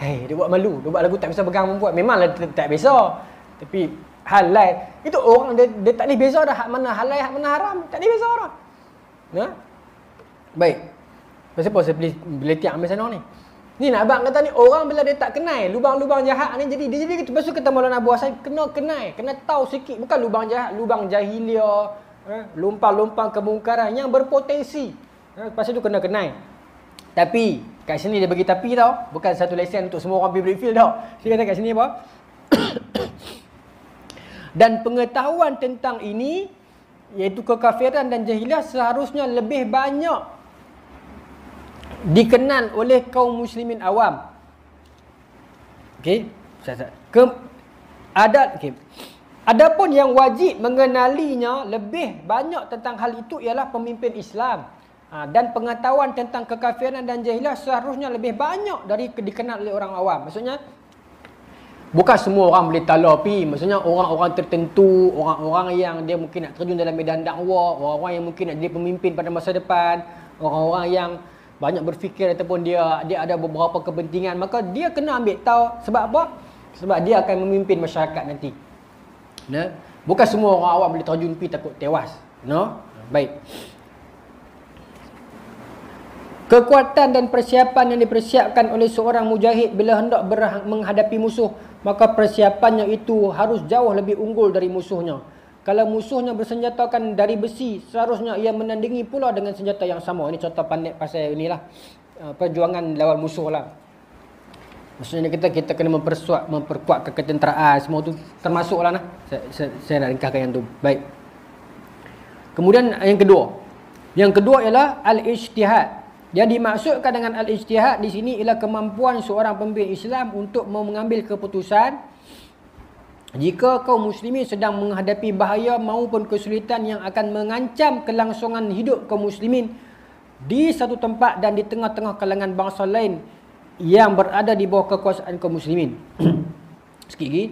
Dia buat malu. Dia buat lagu tak bisa pegang perempuan. Memanglah tak bisa. Tapi halal. Itu orang dia tak boleh beza dah hak mana halal, hak mana haram. Tak boleh beza dah. Ya. Baik. Pasal apa saya boleh tiap ambil sana ni? Ni nak abang kata ni, orang bila dia tak kenal lubang-lubang jahat ni, jadi dia gitu. Pasal kata Maulana Abu Hasan, kena kenal, kena tahu sikit. Bukan lubang jahat, lubang jahiliah, lumpang-lumpang kemungkaran yang berpotensi. Pasal tu kena kenal. Tapi kat sini dia bagi tapi tau, bukan satu lesen untuk semua orang pergi Brickfield tau. Dia kata kat sini apa? Dan pengetahuan tentang ini, iaitu kekafiran dan jahiliah, seharusnya lebih banyak dikenal oleh kaum muslimin awam. Okey, adapun yang wajib mengenalinya lebih banyak tentang hal itu ialah pemimpin Islam. Dan pengetahuan tentang kekafiran dan jahiliah seharusnya lebih banyak dari dikenal oleh orang awam. Maksudnya Bukan semua orang boleh talar pi. Maksudnya orang-orang tertentu, orang-orang yang dia mungkin nak terjun dalam medan dakwah, orang-orang yang mungkin nak jadi pemimpin pada masa depan, orang-orang yang banyak berfikir ataupun dia ada beberapa kepentingan, maka dia kena ambil tahu. Sebab apa? Sebab dia akan memimpin masyarakat nanti. Nah, bukan semua orang awam boleh terjun pi takut tewas. No? Baik. Kekuatan dan persiapan yang dipersiapkan oleh seorang mujahid bila hendak menghadapi musuh, maka persiapannya itu harus jauh lebih unggul dari musuhnya. Kalau musuhnya bersenjatakan dari besi, seharusnya ia menandingi pula dengan senjata yang sama. Ini contoh pandai pasal inilah perjuangan lawan musuh lah. Maksudnya kita kena memperkuat ketenteraan, semua tu termasuklah nah. Saya nak ringkaskan yang tu. Baik. Kemudian yang kedua ialah al-ijtihad. Yang dimaksudkan dengan al-ijtihad di sini ialah kemampuan seorang pemimpin Islam untuk mengambil keputusan jika kaum muslimin sedang menghadapi bahaya maupun kesulitan yang akan mengancam kelangsungan hidup kaum muslimin di satu tempat dan di tengah-tengah kalangan bangsa lain yang berada di bawah kekuasaan kaum muslimin. Sikit lagi.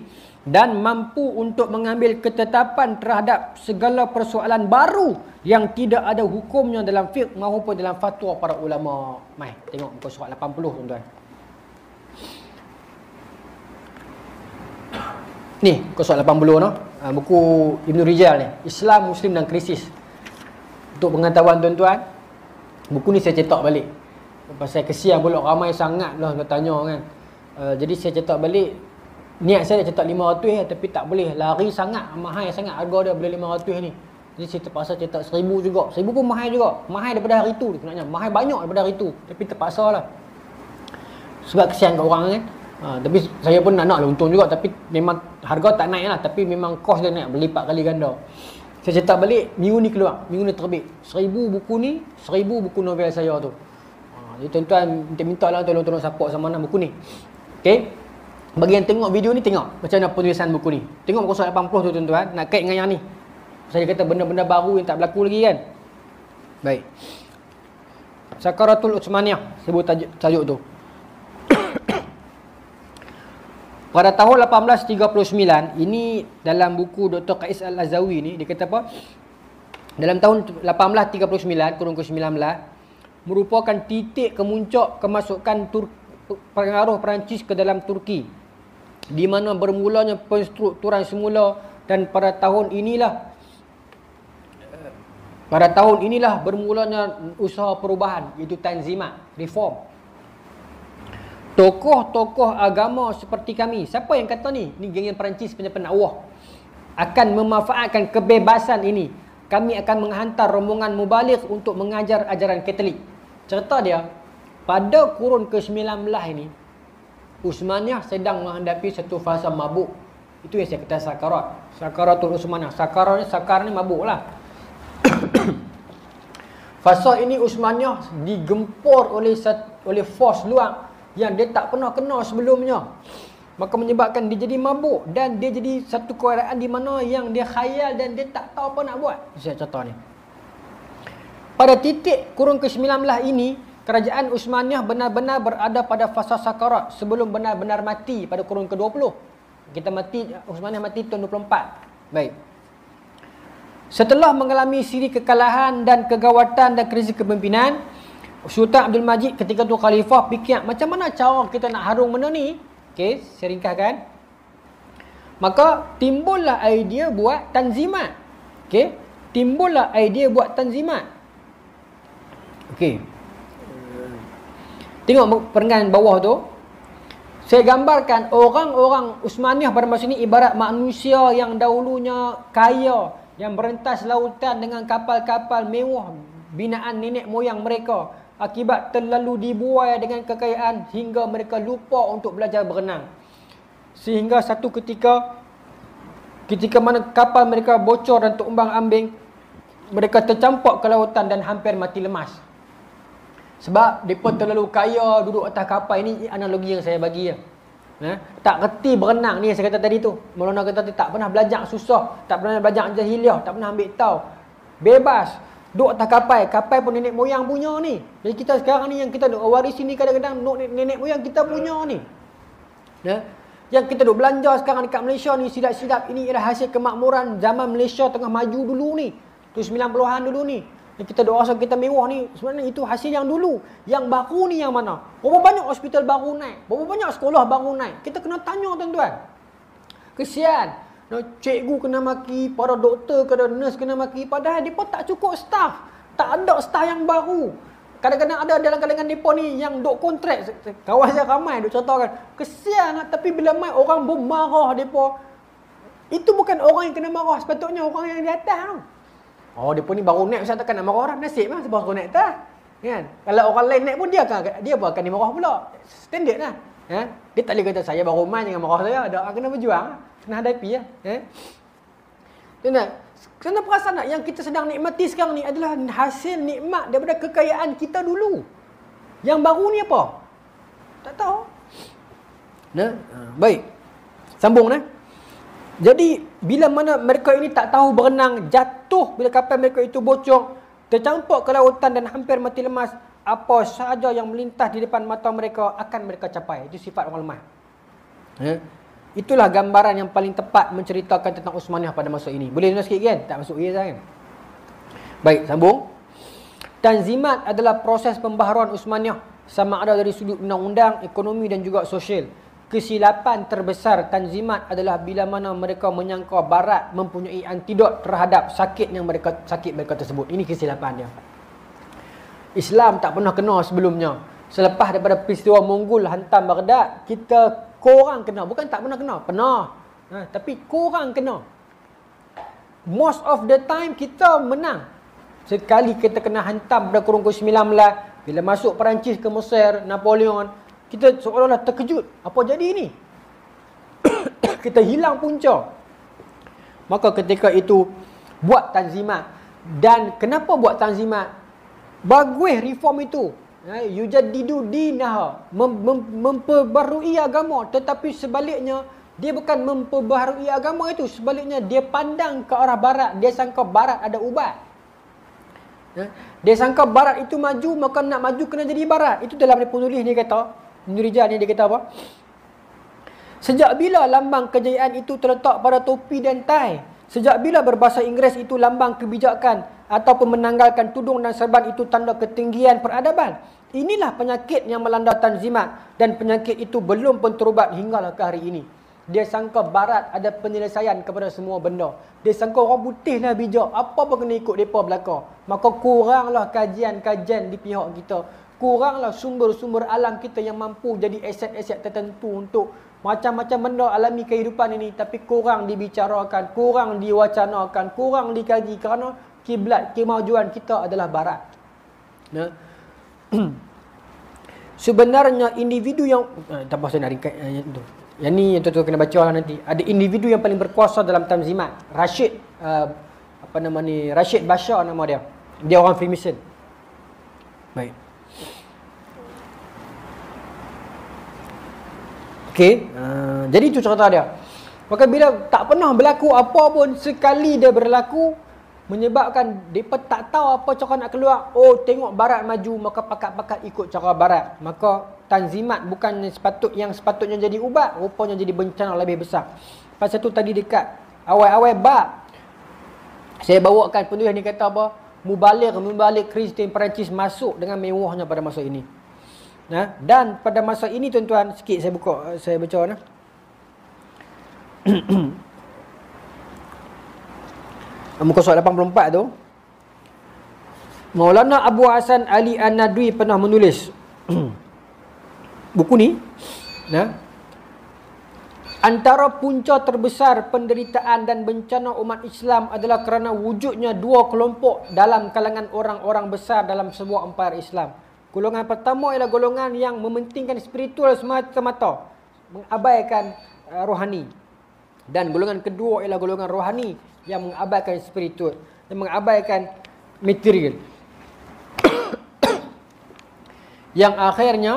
Dan mampu untuk mengambil ketetapan terhadap segala persoalan baru yang tidak ada hukumnya dalam fiqh maupun dalam fatwa para ulama. Mai, tengok muka surat 80 tuan-tuan. Ni, muka surat 80 no. Buku Ibn Rijal ni, Islam, Muslim dan Krisis. Untuk pengetahuan tuan-tuan, buku ni saya cetak balik. Pasal kesian pula ramai sangat lah bertanya kan. Jadi saya cetak balik. Niat saya nak cetak 500 tapi tak boleh, lari sangat, mahal sangat harga dia boleh 500 ni. Jadi saya terpaksa cetak 1000 juga. 1000 pun mahal juga. Mahal daripada hari tu sebenarnya. Mahal banyak daripada hari tu. Tapi terpaksa lah. Sebab kesian kat orang kan. Tapi saya pun nak lah untung juga. Tapi memang harga tak naik lah. Tapi memang kos dia naik berlipat kali ganda. Saya cetak balik, minggu ni keluar. Minggu ni terbit. 1000 buku ni, 1000 buku novel saya tu. Jadi tuan-tuan minta lah tolong support sama mana buku ni. Okay. Bagi yang tengok video ni, tengok macam mana penulisan buku ni. Tengok muka surat 80 tu tuan-tuan. Nak kait dengan yang ni. Saya kata benda-benda baru yang tak berlaku lagi kan. Baik. Sakaratul Utsmaniyah, sebut tajuk tu. Pada tahun 1839, ini dalam buku Dr. Qais Al-Azawi ni, dia kata apa? Dalam tahun 1839, kurun ke-19, merupakan titik kemuncak kemasukan pengaruh Perancis ke dalam Turki, di mana bermulanya penstrukturan semula, dan pada tahun inilah bermulanya usaha perubahan, iaitu tanzimat, reform. Tokoh-tokoh agama seperti kami, siapa yang kata ni? Ni geng Perancis punya pendakwah, akan memanfaatkan kebebasan ini. Kami akan menghantar rombongan mubaligh untuk mengajar ajaran Katolik. Cerita dia, pada kurun ke-19 ini, Utsmaniyah sedang menghadapi satu fasa mabuk. Itu yang saya kata sakarat. Sakaratul Utsmaniyah. Sakar ni mabuk lah. Fasa ini Utsmaniyah digempur oleh force luar yang dia tak pernah kenal sebelumnya. Maka menyebabkan dia jadi mabuk. Dan dia jadi satu keadaan di mana yang dia khayal dan dia tak tahu apa nak buat. Saya contoh ni. Pada titik kurun ke-19 ini, kerajaan Utsmaniyah benar-benar berada pada fasa sakarat sebelum benar-benar mati pada kurun ke-20. Utsmaniyah mati tahun 24. Baik. Setelah mengalami siri kekalahan dan kegawatan dan krisis kepimpinan, Sultan Abdul Majid ketika tu khalifah fikir macam mana cara kita nak harung benda ni. Okey, saya ringkaskan. Maka timbullah idea buat tanzimat. Okey, timbullah idea buat tanzimat. Okey. Tengok perenggan bawah tu. Saya gambarkan orang-orang Utsmaniyah pada masa ini ibarat manusia yang dahulunya kaya, yang berentas lautan dengan kapal-kapal mewah binaan nenek moyang mereka. Akibat terlalu dibuai dengan kekayaan hingga mereka lupa untuk belajar berenang. Sehingga satu ketika mana kapal mereka bocor dan terumbang-ambing, mereka tercampak ke lautan dan hampir mati lemas. Sebab mereka terlalu kaya duduk atas kapal. Ini analogi yang saya bagi ya. Tak reti berenang ni yang saya kata tadi tu. Maulana kata tak pernah belajar susah, tak pernah belajar jahiliah, tak pernah ambil tahu. Bebas duduk atas kapal. Kapal pun nenek moyang punya ni. Jadi kita sekarang ni yang kita duk warisi ni kadang-kadang nenek moyang kita punya ni. Yang kita duk belanja sekarang dekat Malaysia ni, silap-silap ini ialah hasil kemakmuran zaman Malaysia tengah maju dulu ni. Tu 90-an dulu ni. Yang kita duk rasa kita mewah ni, sebenarnya itu hasil yang dulu. Yang baru ni yang mana? Berapa banyak hospital baru naik? Berapa banyak sekolah baru naik? Kita kena tanya tuan-tuan. Kesian. Cikgu kena maki, para doktor kena, nurse kena maki. Padahal mereka tak cukup staff. Tak ada staff yang baru. Kadang-kadang ada dalam kalangan mereka ni yang duk kontrak. Kawan saya ramai duk contohkan. Kesian lah. Tapi bila mai orang bermarah mereka. Itu bukan orang yang kena marah. Sepatutnya orang yang di atas tu. Oh, mereka ni baru naik. Saya takkan nak marah orang. Nasib lah sebab orang naik atas. Kan? Kalau orang lain naik pun dia akan dimarah pula. Standard lah. Kan? Dia tak boleh kata saya baru main jangan marah saya. Ada kena berjuang. Kena hadapi lah. Tuan-tuan. Kena perasan tak yang kita sedang nikmati sekarang ni adalah hasil nikmat daripada kekayaan kita dulu. Yang baru ni apa? Tak tahu. Baik. Sambung nah. Jadi bila mana mereka ini tak tahu berenang, jatuh bila kapal mereka itu bocor, tercampur ke lautan dan hampir mati lemas, apa sahaja yang melintas di depan mata mereka akan mereka capai. Itu sifat orang lemah. Itulah gambaran yang paling tepat menceritakan tentang Uthmaniyah pada masa ini. Boleh dengar sikit kan? Tak masuk ya kan? Baik, sambung. Tanzimat adalah proses pembaharuan Uthmaniyah sama ada dari sudut undang-undang, ekonomi dan juga sosial. Kesilapan terbesar Tanzimat adalah bila mana mereka menyangka Barat mempunyai antidot terhadap sakit mereka tersebut. Ini kesilapan dia. Islam tak pernah kena sebelumnya. Selepas daripada peristiwa Mongol hantam Baghdad, korang kena. Bukan tak pernah kena. Pernah. Tapi korang kena. Most of the time kita menang. Sekali kita kena hantam pada kurun ke-19. Bila masuk Perancis ke Mesir, Napoleon, kita seolah-olah terkejut. Apa jadi ni? Kita hilang punca. Maka ketika itu, buat tanzimat. Dan kenapa buat tanzimat? Bagus reform itu. Yujaddidu dinaha, memperbarui agama, tetapi sebaliknya dia bukan memperbarui agama itu, sebaliknya dia pandang ke arah barat, dia sangka barat ada ubat. Dia sangka barat itu maju, maka nak maju kena jadi barat. Itu dalam penulis ni kata, Nurijal ni dia kata apa? Sejak bila lambang kejayaan itu terletak pada topi dan tai? Sejak bila berbahasa Inggeris itu lambang kebijakan ataupun menanggalkan tudung dan serban itu tanda ketinggian peradaban? Inilah penyakit yang melanda Tanzimat dan penyakit itu belum pun terubat hinggalah ke hari ini. Dia sangka Barat ada penyelesaian kepada semua benda. Dia sangka orang putih lah bijak. Apa-apa kena ikut mereka belakang. Maka kuranglah kajian-kajian di pihak kita. Kuranglah sumber-sumber alam kita yang mampu jadi aset-aset tertentu untuk macam-macam benda alami kehidupan ini. Tapi kurang dibicarakan, kurang diwacanakan, kurang dikaji. Kerana kiblat kemajuan kita adalah Barat. Sebenarnya individu yang tak apa saya nak ringkas itu. Yang ni yang tuan-tuan kena baca lah nanti. Ada individu yang paling berkuasa dalam Tanzimat. Rashid Rashid Bashar nama dia. Dia orang Freemason. Baik. Okey, jadi itu cerita dia. Maka bila tak pernah berlaku apa pun, sekali dia berlaku menyebabkan mereka tak tahu apa cara nak keluar. Oh, tengok Barat maju, maka pakat-pakat ikut cara Barat. Maka Tanzimat bukan yang sepatutnya jadi ubat, rupanya jadi bencana lebih besar. Pasal tu tadi dekat awal-awal bab saya bawakan penulis ni kata apa? Mubalik Kristian Perancis masuk dengan mewahnya pada masa ini. Dan pada masa ini tuan-tuan, sikit saya baca nah. Muka surat 84 tu, Maulana Abu Hasan Ali An-Nadwi pernah menulis buku ni. Antara punca terbesar penderitaan dan bencana umat Islam adalah kerana wujudnya dua kelompok dalam kalangan orang-orang besar dalam sebuah empayar Islam. Golongan pertama ialah golongan yang mementingkan spiritual semata-mata, mengabaikan rohani. Dan golongan kedua ialah golongan rohani yang mengabaikan spiritual, yang mengabaikan material. Yang akhirnya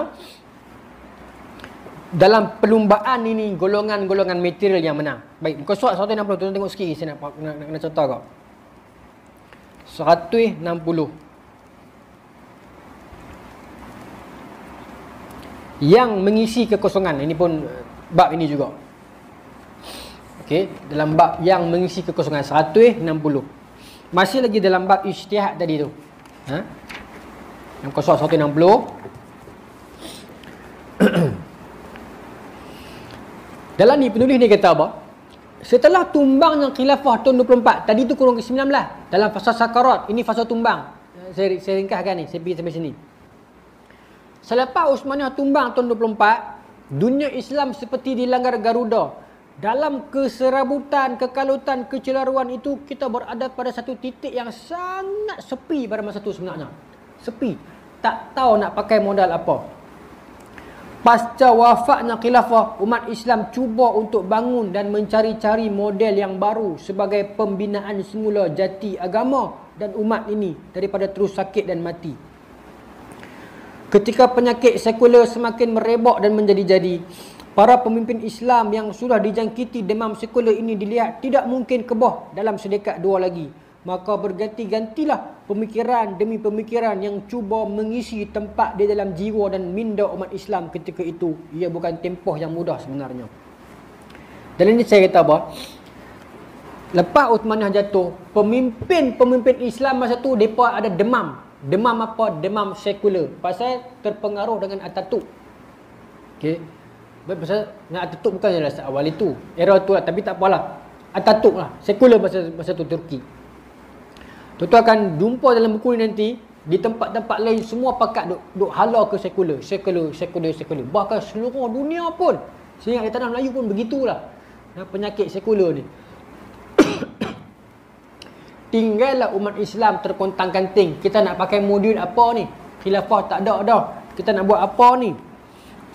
dalam perlumbaan ini golongan-golongan material yang menang. Baik, muka surat 160, tuan tengok sikit saya nak contoh kau. 160. Yang mengisi kekosongan. Ini pun bab ini juga. Okey, dalam bab yang mengisi kekosongan 160. Masih lagi dalam bab ijtihad tadi tu. Yang kosong 160. Dalam ni penulis ni kata apa? Setelah tumbangnya khilafah tahun 24, tadi tu kurung ke-19 dalam fasa sakarat, ini fasa tumbang. Saya ringkaskan ni, saya pergi sampai sini. Selepas Uthmaniyah tumbang tahun 24, dunia Islam seperti dilanggar Garuda. Dalam keserabutan, kekalutan, kecelaruan itu, kita berada pada satu titik yang sangat sepi pada masa itu sebenarnya. Sepi. Tak tahu nak pakai modal apa. Pasca wafatnya khilafah, umat Islam cuba untuk bangun dan mencari-cari model yang baru sebagai pembinaan semula jati agama dan umat ini daripada terus sakit dan mati. Ketika penyakit sekular semakin merebak dan menjadi-jadi, para pemimpin Islam yang sudah dijangkiti demam sekular ini dilihat tidak mungkin kebah dalam sedekad dua lagi. Maka berganti-gantilah pemikiran demi pemikiran yang cuba mengisi tempat di dalam jiwa dan minda umat Islam ketika itu. Ia bukan tempoh yang mudah sebenarnya. Dalam ini saya kata apa? Lepas Uthmaniyah jatuh, pemimpin-pemimpin Islam masa tu mereka ada demam. Demam apa? Demam sekular. Pasal terpengaruh dengan Atatürk. Okey. Pasal dengan Atatürk bukan jelas awal itu. Era tu lah, tapi tak apalah. Atatürk lah. Sekular masa tu Turki. Tuan-tuan akan jumpa dalam buku ni nanti, di tempat-tempat lain semua pakat duk hala ke sekular. Bahkan seluruh dunia pun. Sehingga di tanah Melayu pun begitulah. Penyakit sekular ni. Tinggallah umat Islam terkontang-kanting. Kita nak pakai modul apa ni? Khilafah tak ada dah. Kita nak buat apa ni?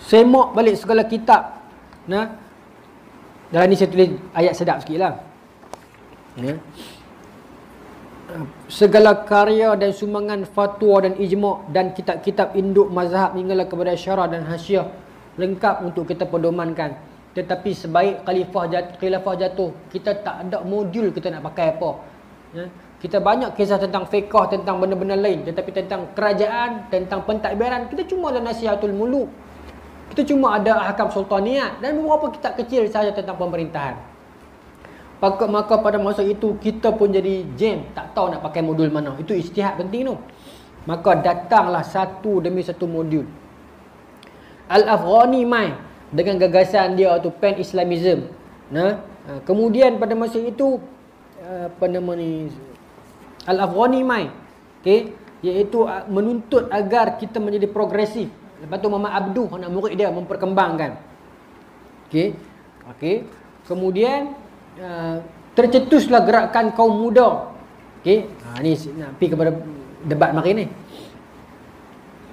Semak balik segala kitab. Dalam ni saya tulis ayat sedap sikit lah. Segala karya dan sumbangan fatwa dan ijma' dan kitab-kitab induk mazhab hinggalah kepada syarah dan hasyiah lengkap untuk kita pedomankan. Tetapi sebaik khilafah jatuh, kita tak ada modul kita nak pakai apa. Kita banyak kisah tentang fiqh, tentang benda-benda lain, tetapi tentang kerajaan, tentang pentadbiran, kita cuma ada nasihatul muluk. Kita cuma ada ahkam sultaniyat dan beberapa kitab kecil sahaja tentang pemerintahan. Maka pada masa itu kita pun jadi jam, tak tahu nak pakai modul mana. Itu ijtihad penting tu. Maka datanglah satu demi satu modul. Al-Afghani mai dengan gagasan dia tu pan-Islamism. Kemudian pada masa itu Al-Afghani mai, okey, iaitu menuntut agar kita menjadi progresif. Lepas tu Muhammad Abduh, anak murid dia, memperkembangkan. Okey. Kemudian tercetuslah gerakan kaum muda. Okey. Ni nak pergi kepada debat mari ni.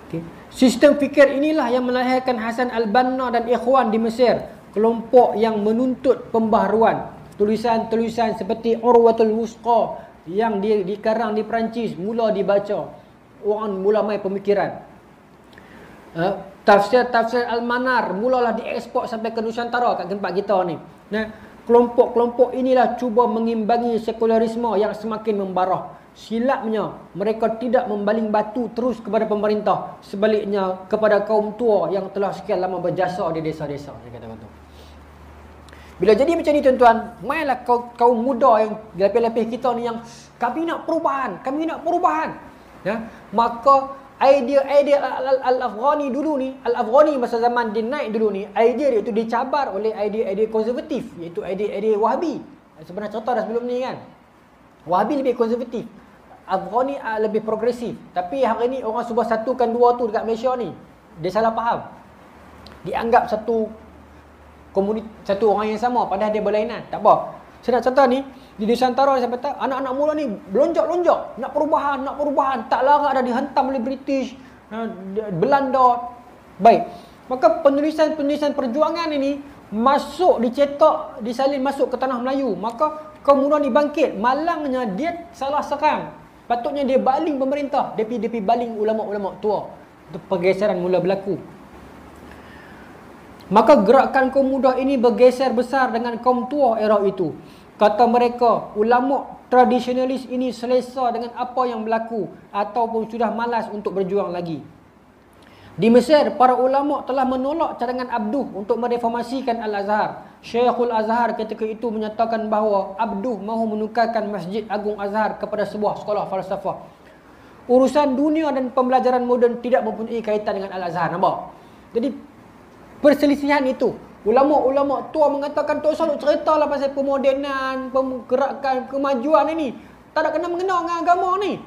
Okey. Sistem fikir inilah yang melahirkan Hasan al-Banna dan ikhwan di Mesir, kelompok yang menuntut pembaharuan. Tulisan-tulisan seperti Urwatul Wusqa yang dikarang di Perancis mula dibaca. Orang mula mai pemikiran. Tafsir Al-Manar mulalah diekspor sampai ke Nusantara kat tempat kita ni. Kelompok-kelompok inilah cuba mengimbangi sekularisme yang semakin membarah. Silapnya, mereka tidak membaling batu terus kepada pemerintah. Sebaliknya, kepada kaum tua yang telah sekian lama berjasa di desa-desa. Saya kata betul. Bila jadi macam ni tuan-tuan, mainlah kaum muda yang lapis-lapis kita ni yang kami nak perubahan. Maka idea Al-Afghani dulu ni, Al-Afghani masa zaman dia naik dulu ni, idea dia itu dicabar oleh idea konservatif, iaitu idea Wahabi. Sebenarnya cerita dah sebelum ni kan. Wahabi lebih konservatif, Afghani lebih progresif. Tapi hari ni orang cuba satukan dua tu dekat Malaysia ni, dia salah faham. Dianggap satu orang yang sama padahal dia berlainan. Tak apa. Saya nak cerita ni, di Nusantara ni sampai tak, anak-anak muda ni belonjak-lonjak, nak perubahan. Tak lama dah dihantam oleh British, Belanda. Baik. Maka penulisan perjuangan ini masuk, dicetak, disalin masuk ke tanah Melayu. Maka kaum muda ni bangkit. Malangnya dia salah serang. Patutnya dia baling pemerintah, dia pergi baling ulama-ulama tua. Itu pergeseran mula berlaku. Maka gerakan kaum muda ini bergeser besar dengan kaum tua era itu. Kata mereka, ulama tradisionalis ini selesa dengan apa yang berlaku ataupun sudah malas untuk berjuang lagi. Di Mesir, para ulama telah menolak cadangan Abduh untuk mereformasikan Al-Azhar. Syekhul Azhar ketika itu menyatakan bahawa Abduh mahu menukarkan Masjid Agung Azhar kepada sebuah sekolah falsafah. Urusan dunia dan pembelajaran moden tidak mempunyai kaitan dengan Al-Azhar. Nampak? Jadi perselisihan itu. Ulama-ulama tua mengatakan tak usah cerita lah pasal pemodenan, gerakan kemajuan ini. Tak ada kena-mengena dengan agama ni.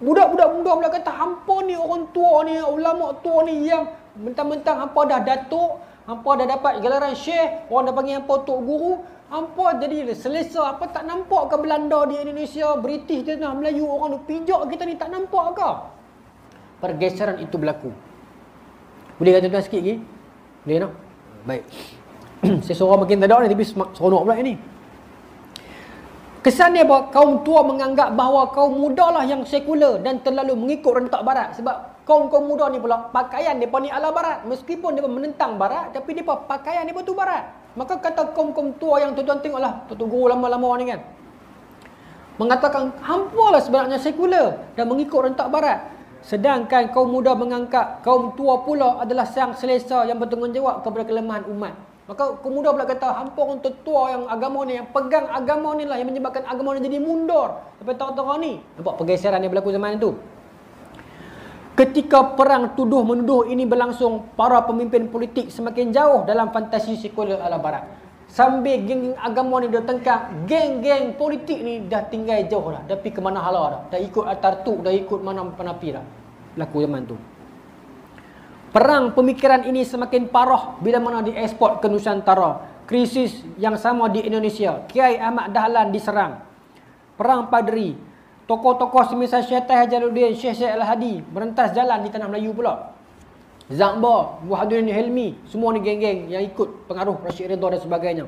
Budak-budak muda pula kata, hampa ni orang tua ni, ulama tua ni yang mentang-mentang hampa dah datuk, hampa dah dapat gelaran syekh, orang dah panggil hampa tok guru, hampa jadi selesa. Apa tak nampak ke Belanda di Indonesia, British di tanah Melayu, orang tu pijak kita ni, tak nampak ke? Pergeseran itu berlaku. Boleh kata tuan sikit lagi? Boleh tak? Baik. Saya suara makin tak ada ni, tapi seronok pula ni. Kesan dia bahawa kaum tua menganggap bahawa kaum muda lah yang sekular dan terlalu mengikut rentak barat. Sebab kaum-kaum muda ni pula pakaian mereka ni ala barat. Meskipun mereka menentang barat, tapi mereka pakaian mereka tu barat. Maka kata kaum-kaum tua yang tuan-tuan tengoklah, tuan guru lama-lama ni kan, mengatakan hampalah sebenarnya sekular dan mengikut rentak barat. Sedangkan kaum muda menganggap kaum tua pula adalah sang selesa yang bertanggungjawab kepada kelemahan umat. Maka kaum muda pula kata, hampa orang tua yang agama ni, yang pegang agama ni lah yang menyebabkan agama ni jadi mundur sampai tahun-tahun ni. Nampak pergeseran yang berlaku zaman itu. Ketika perang tuduh-menuduh ini berlangsung, para pemimpin politik semakin jauh dalam fantasi sekular ala barat. Sambil geng agama ni dah tengkang, geng-geng politik ni dah tinggal jauh dah. Dah pergi ke mana hala dah. Dah ikut Atatürk, dah ikut mana penapi dah. Berlaku zaman tu. Perang pemikiran ini semakin parah bila mana dieksport ke Nusantara. Krisis yang sama di Indonesia. Kiai Ahmad Dahlan diserang. Perang Padri. Tokoh-tokoh semisal Syekh Tahir Jalaluddin, Syekh Al-Hadi merentas jalan di tanah Melayu pula. Zakbar, Muhyiddin Hilmi, semua ni geng-geng yang ikut pengaruh Rashid Ridha dan sebagainya.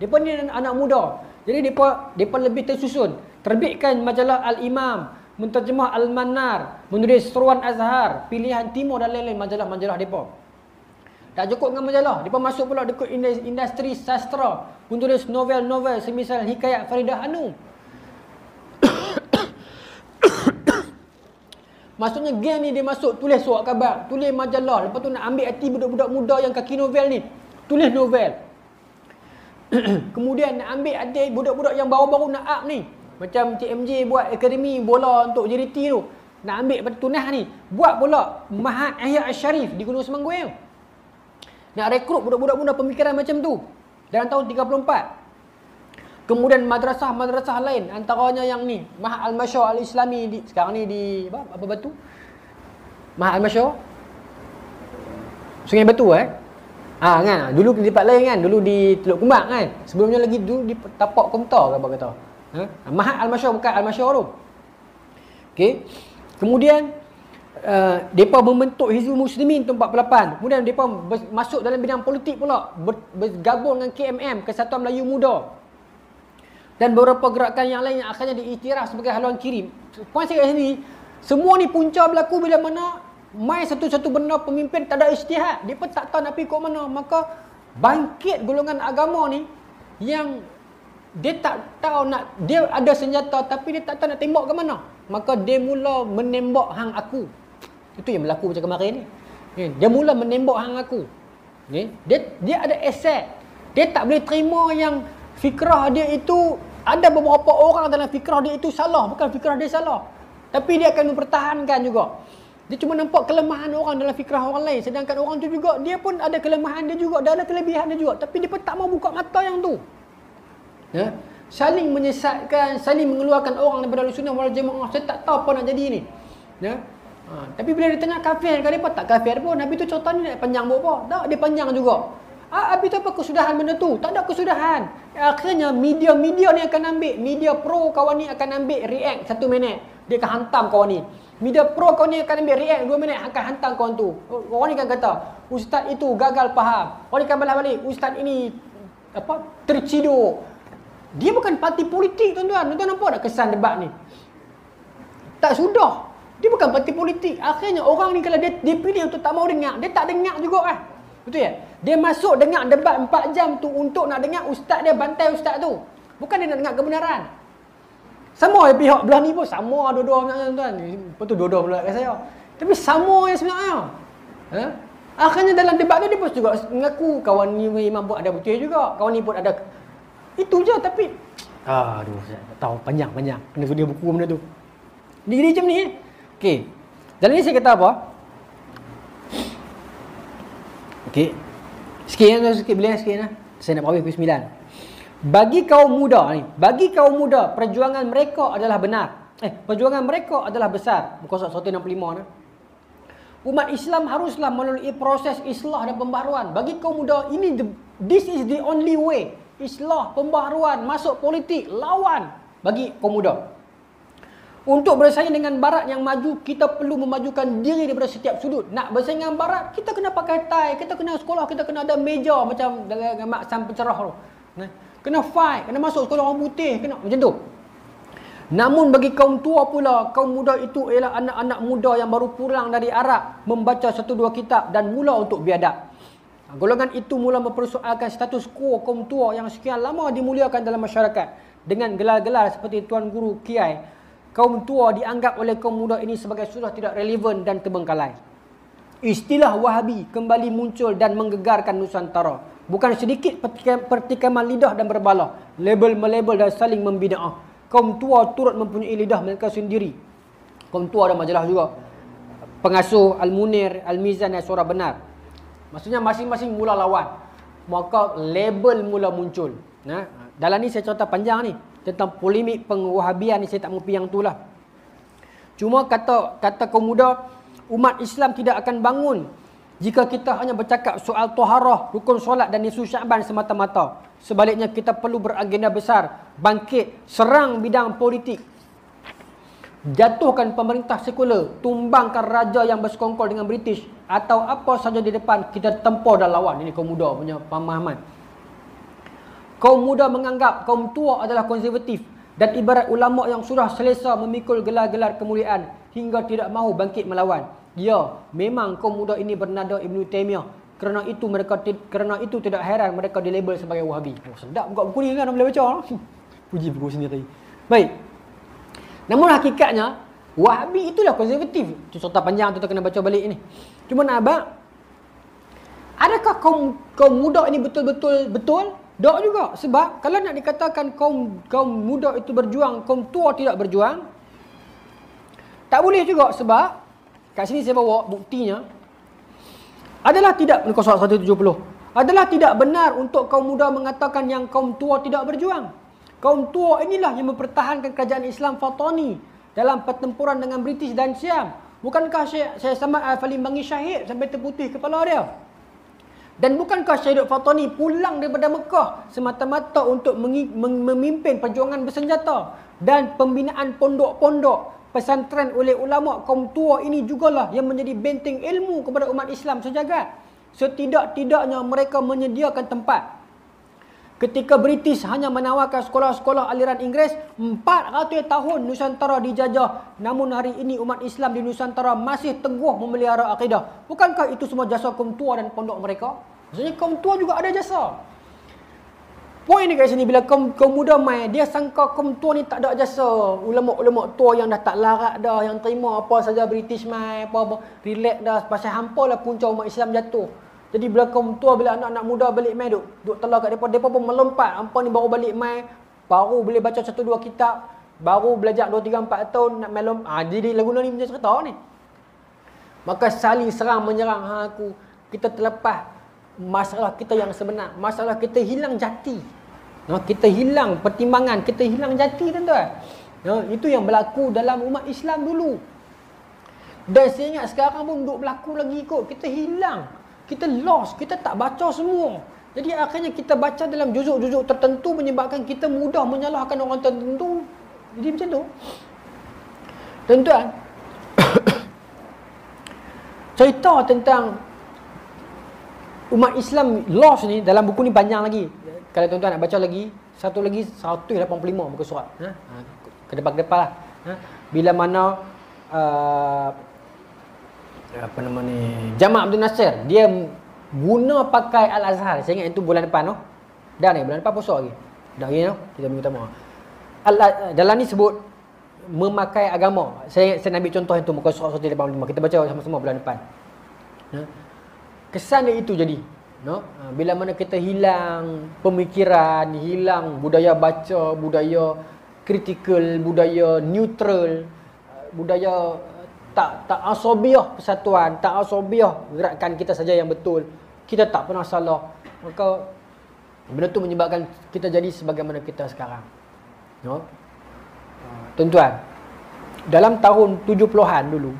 Mereka ni anak muda. Jadi mereka lebih tersusun. Terbitkan majalah Al-Imam, menterjemah Al-Manar, menulis Seruan Azhar, Pilihan Timur dan lain-lain majalah-majalah mereka. Tak cukup dengan majalah, mereka masuk pula dekat industri sastra, menulis novel-novel semisal Hikayat Faridah Hanum. Maksudnya geng ni dia masuk tulis surat khabar, tulis majalah, lepas tu nak ambil hati budak-budak muda yang kaki novel ni, tulis novel. Kemudian nak ambil hati budak-budak yang baru-baru nak up ni, macam TMJ buat akademi bola untuk JDT tu, nak ambil pada tunah ni, buat pula Mahat Ihya Asy-Syarif di Gunung Semanggoeng. Nak rekrut budak-budak muda pemikiran macam tu dalam tahun 34. Kemudian madrasah-madrasah lain, antaranya yang ni, Mahat Al-Masyar Al-Islami di, sekarang ni di apa batu? Mahat Al-Masyar Sungai Batu kan, dulu di tempat lain kan, dulu di Teluk Kumbang kan. Sebelumnya lagi dulu di Tapak Komtar ke apa kata. Mahat Al-Masyar bukan Al-Masyar tu. Okey. Kemudian depa membentuk Hizbul Muslimin tahun 48. Kemudian depa masuk dalam bidang politik pula, bergabung dengan KMM, Kesatuan Melayu Muda. Dan beberapa gerakan yang lain yang akhirnya diiktiraf sebagai haluan kiri. Puan saya kat sini, semua ni punca berlaku bila mana mai satu-satu benda pemimpin tak ada ijtihad. Dia pun tak tahu nak pergi ke mana. Maka bangkit golongan agama ni yang dia tak tahu nak, dia ada senjata tapi dia tak tahu nak tembak ke mana. Maka dia mula menembak hang aku. Itu yang berlaku macam kemarin ni. Dia mula menembak hang aku. Dia ada aset. Dia tak boleh terima yang fikrah dia itu, ada beberapa orang dalam fikrah dia itu salah, bukan fikrah dia salah. Tapi dia akan mempertahankan juga. Dia cuma nampak kelemahan orang dalam fikrah orang lain, sedangkan orang tu juga dia pun ada kelemahan dia juga, dia ada kelebihan dia juga, tapi dia pun tak mau buka mata yang tu. Saling menyesatkan, saling mengeluarkan orang daripada Ahlussunnah wal Jamaah. Saya tak tahu apa nak jadi ni. Tapi bila dia tengah kafir, kan dia pun tak kafir pun. Nabi tu cerita ni nak panjang berapa? Tak, dia panjang juga. Habis tu apa kesudahan benda tu? Tak ada kesudahan. Akhirnya media ni akan ambil, media pro kawan ni akan ambil react 1 minit. Dia akan hantam kawan ni. Media pro kawan ni akan ambil react 2 minit, akan hantam kawan tu. Kawan ni akan kata, ustaz itu gagal faham. Kawan ni akan balas balik, ustaz ini terciduk. Dia bukan parti politik tuan-tuan. Tuan-tuan nampak tak kesan debat ni? Tak sudah. Dia bukan parti politik. Akhirnya orang ni kalau dia pilih untuk tak mau dengar, dia tak dengar juga lah. Betul ya? Dia masuk dengar debat 4 jam tu untuk nak dengar ustaz dia bantai ustaz tu. Bukan dia nak dengar kebenaran. Sama pihak belah ni pun sama dua-dua sebenarnya tuan-tuan. Lepas tu dua-dua pula kat saya. Tapi sama yang sebenarnya. Ha? Akhirnya dalam debat tu dia pun juga mengaku kawan ni memang pun ada betul juga. Kawan ni pun ada. Itu je tapi aduh saya tak tahu panjang. Kena dia buku benda tu. Dia macam ni. Okey. Dalam ni saya kata apa? Okey. Sikit boleh sikit nah. Saya nak habis pukul 9. Bagi kaum muda perjuangan mereka adalah benar. Perjuangan mereka adalah besar. Muka surat 165 nah. Umat Islam haruslah melalui proses islah dan pembaharuan. Bagi kaum muda this is the only way. Islah, pembaharuan, masuk politik, lawan bagi kaum muda. Untuk bersaing dengan barat yang maju, kita perlu memajukan diri daripada setiap sudut. Nak bersaing dengan barat, kita kena pakai tie, kita kena sekolah, kita kena ada meja macam dalam maksan pencerah tu. Kena fight, kena masuk sekolah orang putih, kena macam tu. Namun bagi kaum tua pula, kaum muda itu ialah anak-anak muda yang baru pulang dari Arab, membaca 1-2 kitab dan mula untuk biadab. Golongan itu mula mempersoalkan status quo kaum tua yang sekian lama dimuliakan dalam masyarakat. Dengan gelar-gelar seperti Tuan Guru, Kiai, kaum tua dianggap oleh kaum muda ini sebagai sudah tidak relevan dan terbengkalai. Istilah Wahabi kembali muncul dan menggegarkan Nusantara. Bukan sedikit pertikaman lidah dan berbalah, label-melabel dan saling membida'ah. Kaum tua turut mempunyai lidah mereka sendiri. Kaum tua ada majalah juga. Pengasuh, Al-Munir, Al-Mizan dan Suara Benar. Maksudnya masing-masing mula lawan. Maka label mula muncul. Dalam ni saya cerita panjang ni. Tentang polemik pengwahabian ni saya tak mau yang tu lah. Cuma kata kaum muda, umat Islam tidak akan bangun jika kita hanya bercakap soal taharah, rukun solat dan nisfu Syaban semata-mata. Sebaliknya kita perlu beragenda besar, bangkit, serang bidang politik, jatuhkan pemerintah sekular, tumbangkan raja yang bersekongkol dengan British atau apa saja di depan, kita tempur dan lawan. Ini kaum muda punya pemahaman. Kaum muda menganggap kaum tua adalah konservatif dan ibarat ulama yang sudah selesa memikul gelar-gelar kemuliaan hingga tidak mahu bangkit melawan. Ya, memang kaum muda ini bernada Ibn Taymiyah. Kerana itu tidak heran mereka dilabel sebagai Wahabi. Sedap buka buku ni kan, boleh baca. Puji buku sendiri. Baik. Namun hakikatnya Wahabi itulah konservatif. Itu cerita panjang tu kena baca balik ni. Cuma nak abang, adakah kaum muda ini betul-betul betul? Tak juga. Sebab kalau nak dikatakan kaum muda itu berjuang, kaum tua tidak berjuang, tak boleh juga. Sebab kat sini saya bawa buktinya. Adalah tidak, muka surat 170. Adalah tidak benar untuk kaum muda mengatakan yang kaum tua tidak berjuang. Kaum tua inilah yang mempertahankan kerajaan Islam Fatani dalam pertempuran dengan British dan Siam. Bukankah Syekh Samad Al-Falim Bangi syahid sampai terputih kepala dia? Dan bukankah Syekh Fatani pulang daripada Mekah semata-mata untuk memimpin perjuangan bersenjata dan pembinaan pondok-pondok pesantren oleh ulama kaum tua ini jugalah yang menjadi benteng ilmu kepada umat Islam sejagat. Setidak-tidaknya mereka menyediakan tempat. Ketika British hanya menawarkan sekolah-sekolah aliran Inggeris, 400 tahun Nusantara dijajah. Namun hari ini umat Islam di Nusantara masih teguh memelihara akidah. Bukankah itu semua jasa kaum tua dan pondok mereka? Maksudnya kaum tua juga ada jasa. Poin ni kat sini, bila kaum muda mai, dia sangka kaum tua ni tak ada jasa. Ulama-ulama tua yang dah tak larat dah, yang terima apa saja British mai, apa-apa, relax dah. Pasal hampa lah punca umat Islam jatuh. Jadi bila kaum tua, bila anak-anak muda balik mai, duk telah kat mereka pun melompat. Hampa ni baru balik mai, baru boleh baca 1-2 kitab, baru belajar 2-3-4 tahun nak melom. Jadi lagu ni macam cerita ni. Maka saling serang menyerang. Kita terlepas masalah kita yang sebenar. Masalah kita hilang jati. Kita hilang pertimbangan, kita hilang jati, tuan-tuan. Itu yang berlaku dalam umat Islam dulu. Dan saya ingat sekarang pun duk berlaku lagi kot. Kita hilang, kita lost, kita tak baca semua. Jadi akhirnya kita baca dalam juzuk-juzuk tertentu menyebabkan kita mudah menyalahkan orang tertentu. Jadi macam tu. Tuan-tuan, cerita tentang umat Islam lost ni dalam buku ni panjang lagi. Kalau tuan-tuan nak baca lagi, satu lagi 185 muka surat. Ke depan-depan lah. Bila mana apa nama ni, Jamal Abdul Nasir, dia guna pakai Al-Azhar. Saya ingat itu bulan depan tu. Dah ni bulan depan puasa lagi. Dah lagi tu, kita minggu pertama. Dalam ni sebut memakai agama. Saya nak ambil contoh itu muka surat 185. Kita baca sama-sama bulan depan. Ya. Kesan dia itu jadi. No? Bila mana kita hilang pemikiran, hilang budaya baca, budaya kritikal, budaya neutral, budaya tak asabiah persatuan, tak asabiah gerakan kita saja yang betul. Kita tak pernah salah. Maka benda tu menyebabkan kita jadi sebagaimana kita sekarang. No? Tuan-tuan, dalam tahun 70-an dulu,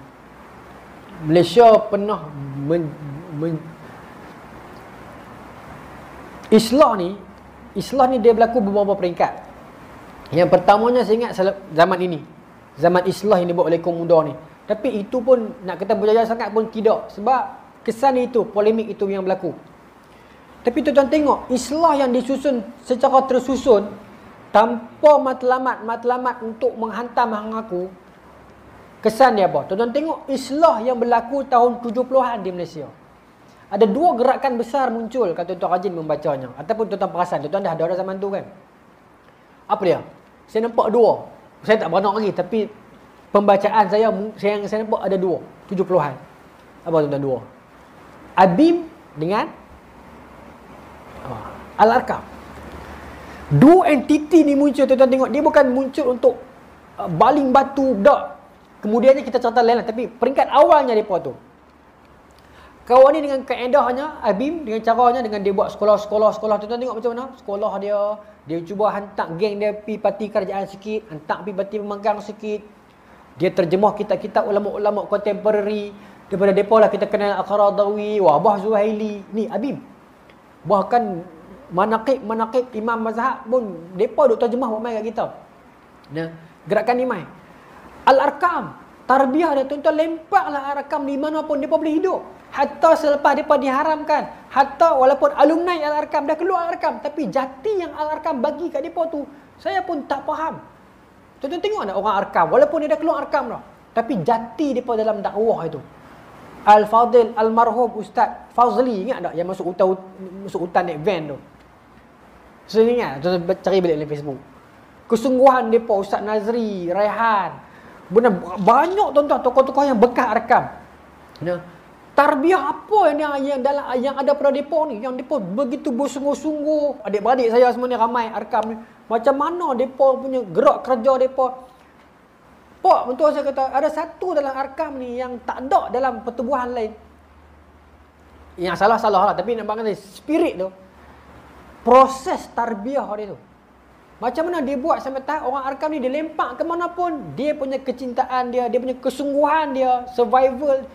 Malaysia pernah Islah ni dia berlaku beberapa peringkat. Yang pertamanya saya ingat zaman ini, zaman Islah yang dibuat oleh kaum muda ni. Tapi itu pun nak kata berjaya sangat pun tidak, sebab kesan itu, polemik itu yang berlaku. Tapi tuan-tuan tengok, Islah yang disusun secara tersusun tanpa matlamat untuk menghantam hang aku, kesan dia apa? Tuan-tuan tengok Islah yang berlaku tahun 70-an di Malaysia. Ada dua gerakan besar muncul kalau tuan-tuan rajin membacanya. Ataupun tuan-tuan perasan, tuan-tuan dah ada zaman tu kan. Apa dia? Saya nampak dua. Saya tak beranak lagi, tapi pembacaan saya nampak ada dua. 70-an. Apa tuan-tuan dua? ABIM dengan Al-Arkam. Dua entiti ni muncul, tuan-tuan tengok. Dia bukan muncul untuk baling batu, tak. Kemudiannya kita cerita lain lah. Tapi peringkat awalnya mereka tu. Kawan ni dengan kaedahnya, ABIM dengan caranya, dengan dia buat sekolah. Tuan-tuan tengok macam mana? Sekolah dia cuba hantar geng dia pergi parti kerajaan sikit, hantar pergi parti pemegang sikit. Dia terjemah kitab-kitab ulama-ulama kontemporari. Daripada mereka lah kita kenal Al-Qaradawi, Wahbah Zuhaili. Ni ABIM. Bahkan manaqib imam mazhab pun mereka duk terjemah buat main kat kita. Nah, gerakan ni main. Al-Arkam, tarbiyah dia, tuan-tuan lempaklah Al-Arkam di mana pun mereka boleh hidup. Hatta selepas mereka diharamkan, hatta walaupun alumni Al-Arkam dah keluar Al-Arkam, tapi jati yang Al-Arkam bagi kat mereka tu, saya pun tak faham. Tuan-tuan tengok tak orang Arkam, walaupun dia dah keluar Arkam dah, tapi jati mereka dalam dakwah itu. Al-Fadil, almarhum Ustaz Fazli, ingat tak yang masuk hutan naik van tu? Saya ingat, tuan-tuan cari balik dalam Facebook. Kesungguhan mereka, Ustaz Nazri, Raihan, benar banyak tuan-tuan tokoh-tokoh yang bekas Arkam. Nah, tarbiyah apa yang ada pada depa ni, yang depa begitu bersungguh-sungguh. Adik-beradik saya semua ni ramai Arkam ni. Macam mana depa punya gerak kerja depa. Pak, betul saya kata ada satu dalam Arkam ni yang tak ada dalam pertubuhan lain. Yang salah-salah lah, tapi nampak kata spirit tu. Proses tarbiyah dia tu. Macam mana dia buat sampai tahap orang Arkam ni dia lempak ke mana pun, dia punya kecintaan dia punya kesungguhan dia, survival,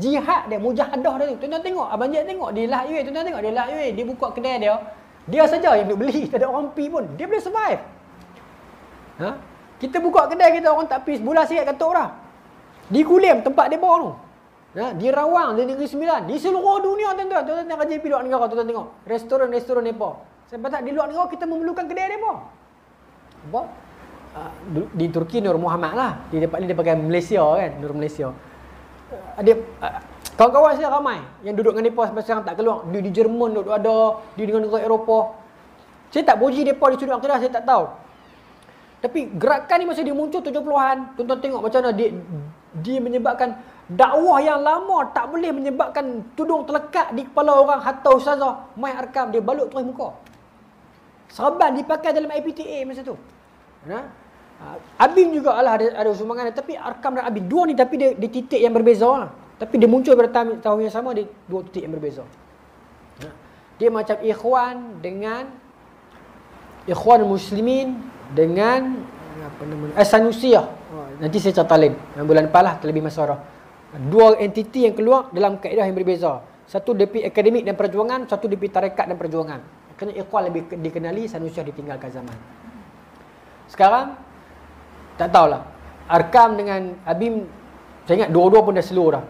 jihad dia, mujahadah dia tu. Tuan-tuan tengok, abang Jad tengok di Lah Yue, tuan-tuan tengok di Lah Yue, dia buka kedai dia saja yang duk beli, tak ada orang pi pun, dia boleh survive. Ha? Kita buka kedai kita, orang tak pi sebulan sikit katuk dah. Di Kulim tempat depa tu. Ha? Di Rawang, di Negeri Sembilan, di seluruh dunia tuan-tuan. Tuan-tuan rajin pi luar negara, tuan-tuan tengok. Restoran depa. Sebab tak di luar negara kita memerlukan kedai depa. Apa? Di Turki Nur Muhammad lah. Di tempat ni dia pakai Malaysia kan, Nur Malaysia. Kawan-kawan saya ramai yang duduk dengan mereka sampai sekarang tak keluar. Dia di Jerman duduk ada, dia dengan negara Eropah. Saya tak puji mereka di sudut akidah, saya tak tahu. Tapi gerakan ni masa dia muncul 70-an, tuan-tuan tengok macam mana dia menyebabkan dakwah yang lama tak boleh menyebabkan tudung terlekat di kepala orang, hatta ustazah mai Arkam dia balut terus muka. Serban dipakai dalam IPTA masa tu. Nah, ABIM juga lah ada sumbangan, tapi Arkam dan ABIM dua ni, tapi dia di titik yang berbeza lah. Tapi dia muncul pada tahun yang sama, di dua titik yang berbeza. Dia macam ikhwan dengan Ikhwan Muslimin dengan apa nama Sanusiah. Nanti saya cerita lain. Bulan depan lah, terlebih masyarakat. Dua entiti yang keluar dalam kaedah yang berbeza. Satu DP akademik dan perjuangan, satu DP tarekat dan perjuangan. Kerana ikhwan lebih dikenali, Sanusiah ditinggalkan zaman. Sekarang tak tahulah. Arkam dengan ABIM, saya ingat dua-dua pun dah slow dah.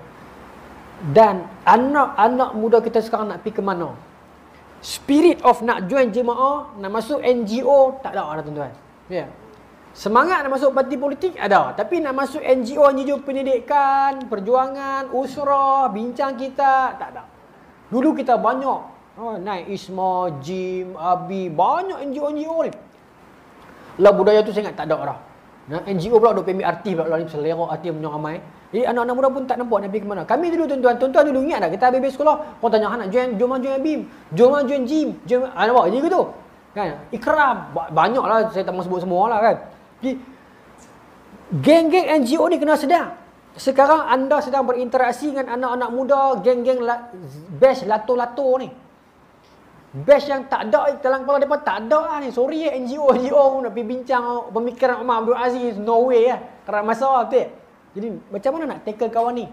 Dan anak-anak muda kita sekarang nak pergi ke mana? Spirit of nak join jemaah, nak masuk NGO, tak ada tuan-tuan. Ya. Semangat nak masuk parti politik ada, tapi nak masuk NGO, pendidikan, perjuangan, usrah, bincang kita, tak ada. Dulu kita banyak. Naik ISMA, JIM, ABI, banyak NGO ni. Lah budaya tu saya ingat tak ada dah. Nah, NGO pula duk ambil artis pula ni selera artis punya ramai. Jadi anak-anak muda pun tak nampak Nabi ke mana. Kami dulu tuan-tuan dulu ingat tak kita habis sekolah, orang tanya anak jom BIM, jom gym, jom nampak je gitu. Kan? Ikram banyaklah saya tak mahu sebut semua lah kan. Jadi geng-geng NGO ni kena sedar. Sekarang anda sedang berinteraksi dengan anak-anak muda, geng-geng bash lato-lato ni. Bash yang tak ada dalam kepala mereka tak ada lah ni. Sorry NGO nak pergi bincang pemikiran Umar Abdul Aziz, no way lah. Kerana masa betul. Jadi macam mana nak tackle kawan ni?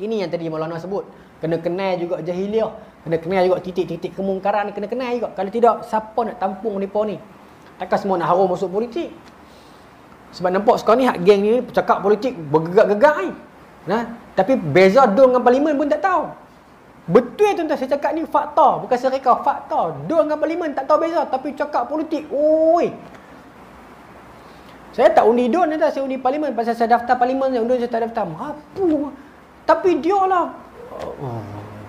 Ini yang tadi Maulana sebut. Kena kenal juga jahiliah. Kena kenal juga titik-titik kemungkaran ni. Kena kenal juga. Kalau tidak, siapa nak tampung mereka ni? Takkan semua nak harum masuk politik. Sebab nampak sekarang ni hak geng ni cakap politik bergegak-gegak ni. Nah, tapi beza dua dengan parlimen pun tak tahu. Betul tuan-tuan saya cakap ni fakta, bukan serika, fakta. Dua dengan parlimen tak tahu beza tapi cakap politik. Oi. Saya tak undi DUN dah, saya undi parlimen pasal saya daftar parlimen, saya tak daftar. Apa? Tapi dia lah.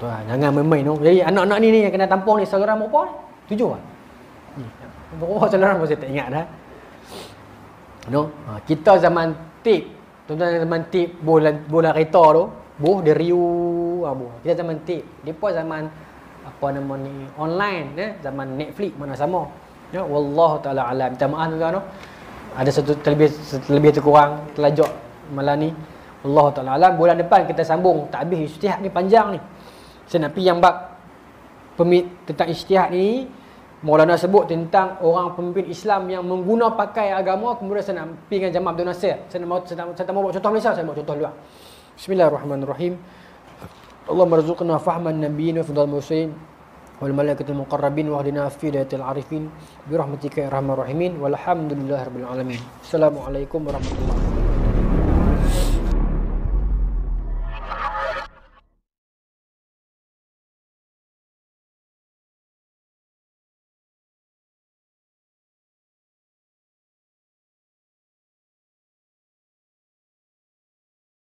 Tuan, jangan main-main tu. Jadi anak-anak ni yang kena tampung ni saudara apa? 7 ah. Berapa saudara pun saya tak ingat dah. No, kita zaman tip, tuan-tuan zaman tip bola kereta tu, dia riu, kita zaman tip. Depa zaman apa nama ni online, zaman Netflix mana sama. Ya, wallahu taala alam. Minta maaf tuan-tuan tu. Ada satu terlebih terkurang telajak malam ni. Wallahu taala alam. Bulan depan kita sambung tak habis ijtihad ni panjang ni. Saya nak pergi yang bab tentang ijtihad ni. Maulana sebut tentang orang pemimpin Islam yang mengguna pakai agama, kemudian saya nak pergi dengan Jamal Abdul Nasir. Saya tak mau buat contoh Malaysia, saya buat contoh luar. Bismillahirrahmanirrahim. Allah marzuqna fahman nabiyyin wa fadal mursalin wal malaikatil muqarrabin wa hdina fi hidayatil arifin bi rahmatika ya arhamar rahimin walhamdulillahirabbil alamin. Assalamualaikum warahmatullahi wabarakatuh.